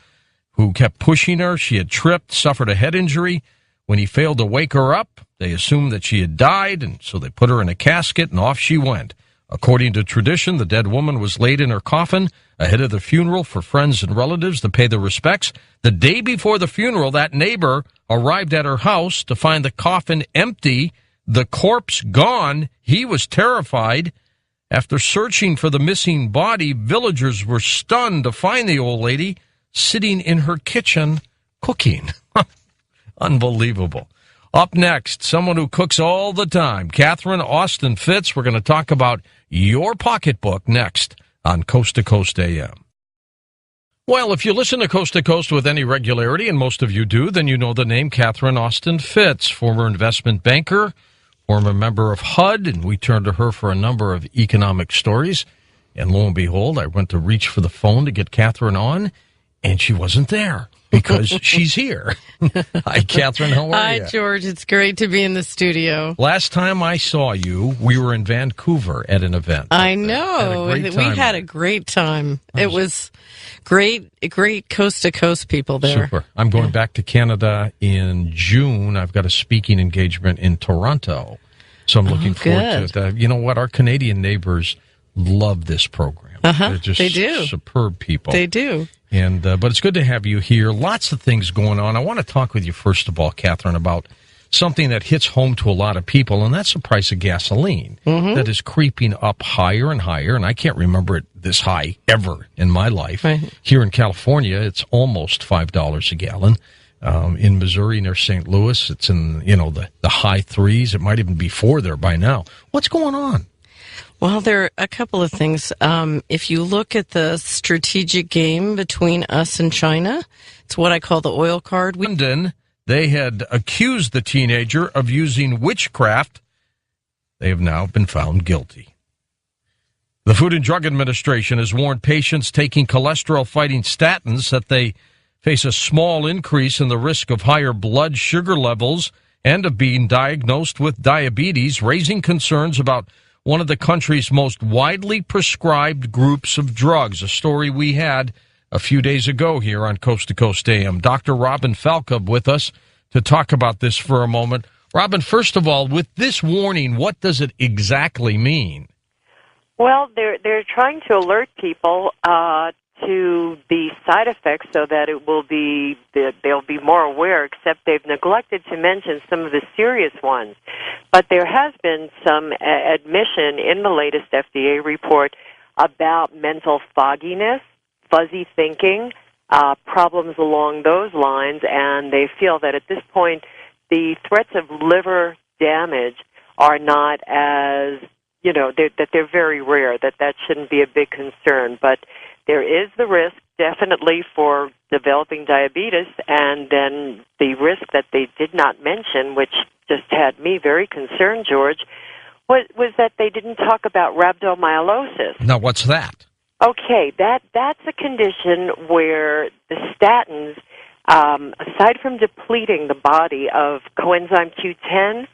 who kept pushing her. She had tripped, suffered a head injury. When he failed to wake her up, they assumed that she had died, and so they put her in a casket, and off she went. According to tradition, the dead woman was laid in her coffin ahead of the funeral for friends and relatives to pay their respects. The day before the funeral, that neighbor arrived at her house to find the coffin empty, the corpse gone. He was terrified. After searching for the missing body, villagers were stunned to find the old lady sitting in her kitchen cooking. Unbelievable. Up next, someone who cooks all the time, Catherine Austin Fitts. We're going to talk about your pocketbook next on Coast to Coast AM. Well, if you listen to Coast with any regularity, and most of you do, then you know the name Catherine Austin Fitts, former investment banker, former member of HUD, and we turned to her for a number of economic stories. And lo and behold, I went to reach for the phone to get Catherine on, and she wasn't there because she's here. Hi, Catherine. How are you? Hi, George. It's great to be in the studio. Last time I saw you, we were in Vancouver at an event. I know. We had a great time. It was great coast to coast people there. Super. I'm going back to Canada in June. I've got a speaking engagement in Toronto. So I'm looking forward to it. You know what? Our Canadian neighbors love this program. They're just superb people. They do. And but it's good to have you here. Lots of things going on. I want to talk with you, first of all, Catherine, about something that hits home to a lot of people, and that's the price of gasoline that is creeping up higher and higher, and I can't remember it this high ever in my life. Right. Here in California, it's almost $5 a gallon. In Missouri, near St. Louis, it's in the high threes. It might even be 4 there by now. What's going on? Well, there are a couple of things. If you look at the strategic game between us and China, it's what I call the oil card. London, they had accused the teenager of using witchcraft. They have now been found guilty. The Food and Drug Administration has warned patients taking cholesterol-fighting statins that they face a small increase in the risk of higher blood sugar levels and of being diagnosed with diabetes, raising concerns about one of the country's most widely prescribed groups of drugs, a story we had a few days ago here on Coast to Coast AM. Dr. Robin Falkub with us to talk about this for a moment. Robin, first of all, with this warning, what does it exactly mean? Well, they're trying to alert people to the side effects so that they'll be more aware, except they've neglected to mention some of the serious ones. But there has been some admission in the latest FDA report about mental fogginess, fuzzy thinking, problems along those lines, and they feel that at this point the threats of liver damage are not as, that they're very rare, that shouldn't be a big concern. But there is the risk, definitely, for developing diabetes, and then the risk that they did not mention, which just had me very concerned, George, was that they didn't talk about rhabdomyolysis. Now, what's that? Okay, that's a condition where the statins, aside from depleting the body of coenzyme Q10,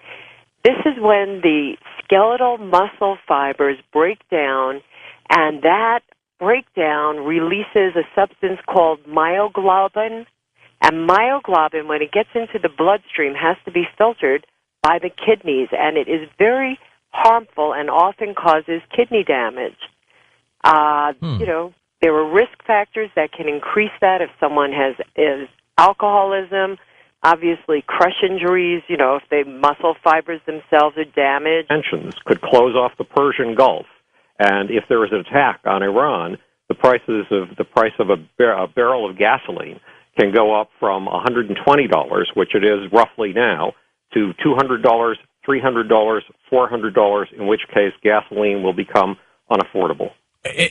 this is when the skeletal muscle fibers break down, and that breakdown releases a substance called myoglobin, and myoglobin, when it gets into the bloodstream, has to be filtered by the kidneys, and it is very harmful and often causes kidney damage. You know, there are risk factors that can increase that if someone is alcoholism, obviously crush injuries, you know, if the muscle fibers themselves are damaged. Tensions could close off the Persian Gulf, and if there is an attack on Iran, the price of a barrel of gasoline can go up from $120, which it is roughly now, to $200, $300, $400, in which case gasoline will become unaffordable.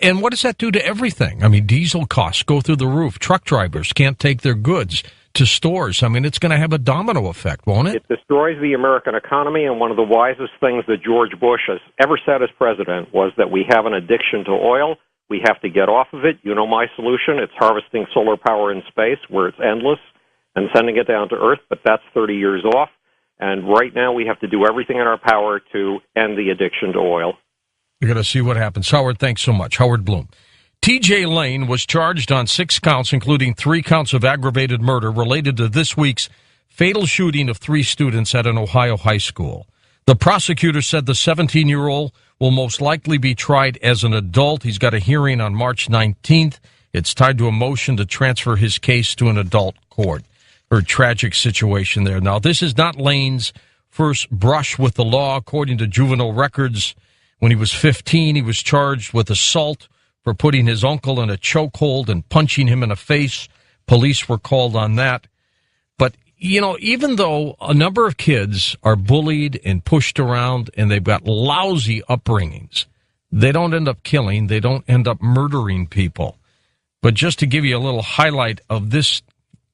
And what does that do to everything? I mean, diesel costs go through the roof. Truck drivers can't take their goods to stores. I mean, it's going to have a domino effect, won't it? It destroys the American economy, and one of the wisest things that George Bush has ever said as president was that we have an addiction to oil. We have to get off of it. You know my solution. It's harvesting solar power in space where it's endless and sending it down to Earth, but that's 30 years off. And right now we have to do everything in our power to end the addiction to oil. You're going to see what happens. Howard, thanks so much. Howard Bloom. T.J. Lane was charged on 6 counts, including 3 counts of aggravated murder related to this week's fatal shooting of 3 students at an Ohio high school. The prosecutor said the 17-year-old will most likely be tried as an adult. He's got a hearing on March 19th. It's tied to a motion to transfer his case to an adult court. Her tragic situation there. Now, this is not Lane's first brush with the law. According to juvenile records, when he was 15, he was charged with assault for putting his uncle in a chokehold and punching him in the face. Police were called on that. But, you know, even though a number of kids are bullied and pushed around and they've got lousy upbringings, they don't end up killing, they don't end up murdering people. But just to give you a little highlight of this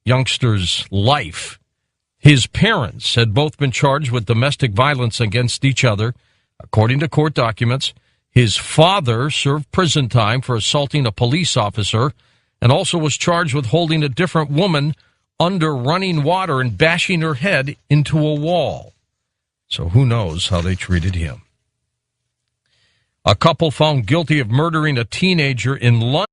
youngster's life, his parents had both been charged with domestic violence against each other, according to court documents. His father served prison time for assaulting a police officer and also was charged with holding a different woman under running water and bashing her head into a wall. So who knows how they treated him. A couple found guilty of murdering a teenager in London.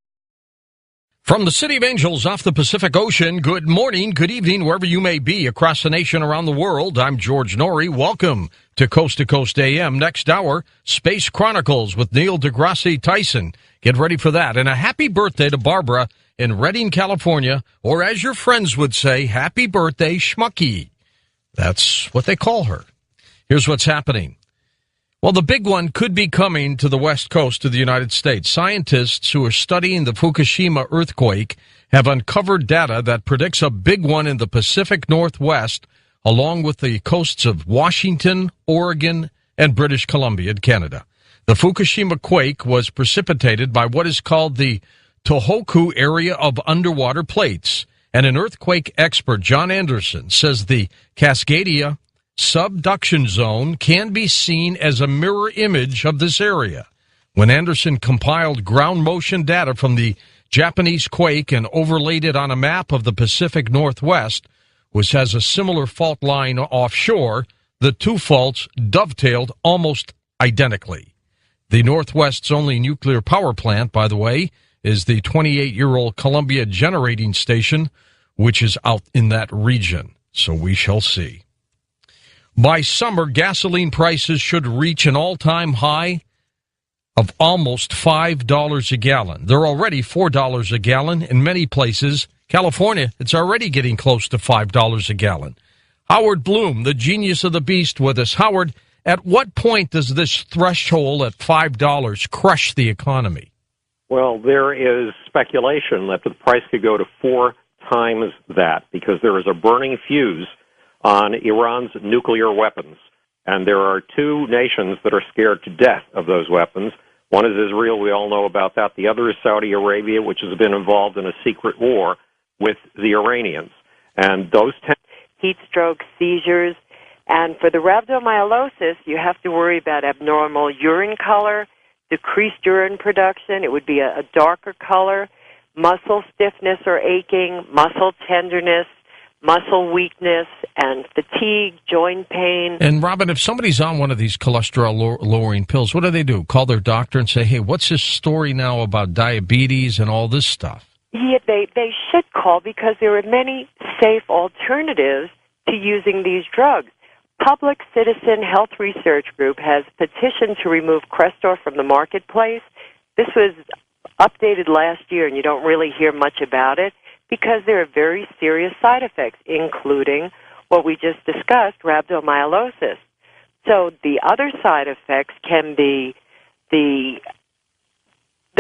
From the City of Angels off the Pacific Ocean, good morning, good evening, wherever you may be across the nation, around the world. I'm George Norrie. Welcome to Coast AM. Next hour, Space Chronicles with Neil deGrasse Tyson. Get ready for that. And a happy birthday to Barbara in Redding, California, or as your friends would say, happy birthday, Schmucky. That's what they call her. Here's what's happening. Well, the big one could be coming to the west coast of the United States. Scientists who are studying the Fukushima earthquake have uncovered data that predicts a big one in the Pacific Northwest, along with the coasts of Washington, Oregon, and British Columbia in Canada. The Fukushima quake was precipitated by what is called the Tohoku area of underwater plates, and an earthquake expert, John Anderson, says the Cascadia subduction zone can be seen as a mirror image of this area. When Anderson compiled ground motion data from the Japanese quake and overlaid it on a map of the Pacific Northwest, which has a similar fault line offshore, the two faults dovetailed almost identically. The Northwest's only nuclear power plant, by the way, is the 28-year-old Columbia Generating Station, which is out in that region. So we shall see. By summer, gasoline prices should reach an all-time high of almost $5 a gallon. They're already $4 a gallon in many places. California, it's already getting close to $5 a gallon. Howard Bloom, the genius of the beast, with us. Howard, at what point does this threshold at $5 crush the economy? Well, there is speculation that the price could go to 4 times that because there is a burning fuse on Iran's nuclear weapons. And there are 2 nations that are scared to death of those weapons. One is Israel, we all know about that. The other is Saudi Arabia, which has been involved in a secret war with the Iranians. And those heat stroke, seizures, and for the rhabdomyolysis, you have to worry about abnormal urine color, decreased urine production. It would be a darker color, muscle stiffness or aching, muscle tenderness, muscle weakness, and fatigue, joint pain. And, Robin, if somebody's on one of these cholesterol-lowering pills, what do? Call their doctor and say, hey, what's this story now about diabetes and all this stuff? Yeah, they should call because there are many safe alternatives to using these drugs. Public Citizen Health Research Group has petitioned to remove Crestor from the marketplace. This was updated last year, and you don't really hear much about it because there are very serious side effects, including what we just discussed, rhabdomyolysis. So the other side effects can be the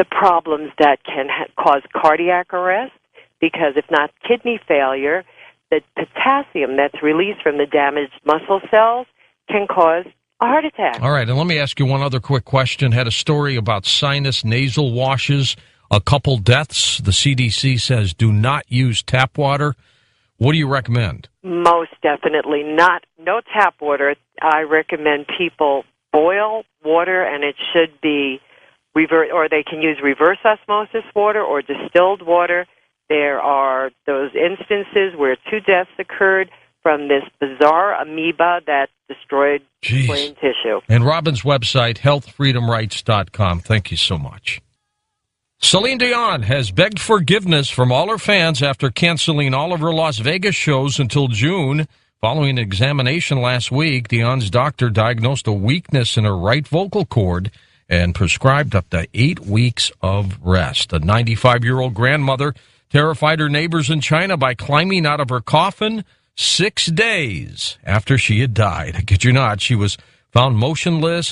problems that can cause cardiac arrest, because if not kidney failure, the potassium that's released from the damaged muscle cells can cause a heart attack. All right, and let me ask you one other quick question. Had a story about sinus nasal washes, a couple deaths. The CDC says do not use tap water. What do you recommend? Most definitely not. No tap water. I recommend people boil water, and it should be or they can use reverse osmosis water or distilled water. There are those instances where 2 deaths occurred from this bizarre amoeba that destroyed brain tissue. And Robin's website, healthfreedomrights.com. Thank you so much. Celine Dion has begged forgiveness from all her fans after canceling all of her Las Vegas shows until June. Following an examination last week, Dion's doctor diagnosed a weakness in her right vocal cord and prescribed up to 8 weeks of rest. A 95-year-old grandmother terrified her neighbors in China by climbing out of her coffin 6 days after she had died. I kid you not, she was found motionless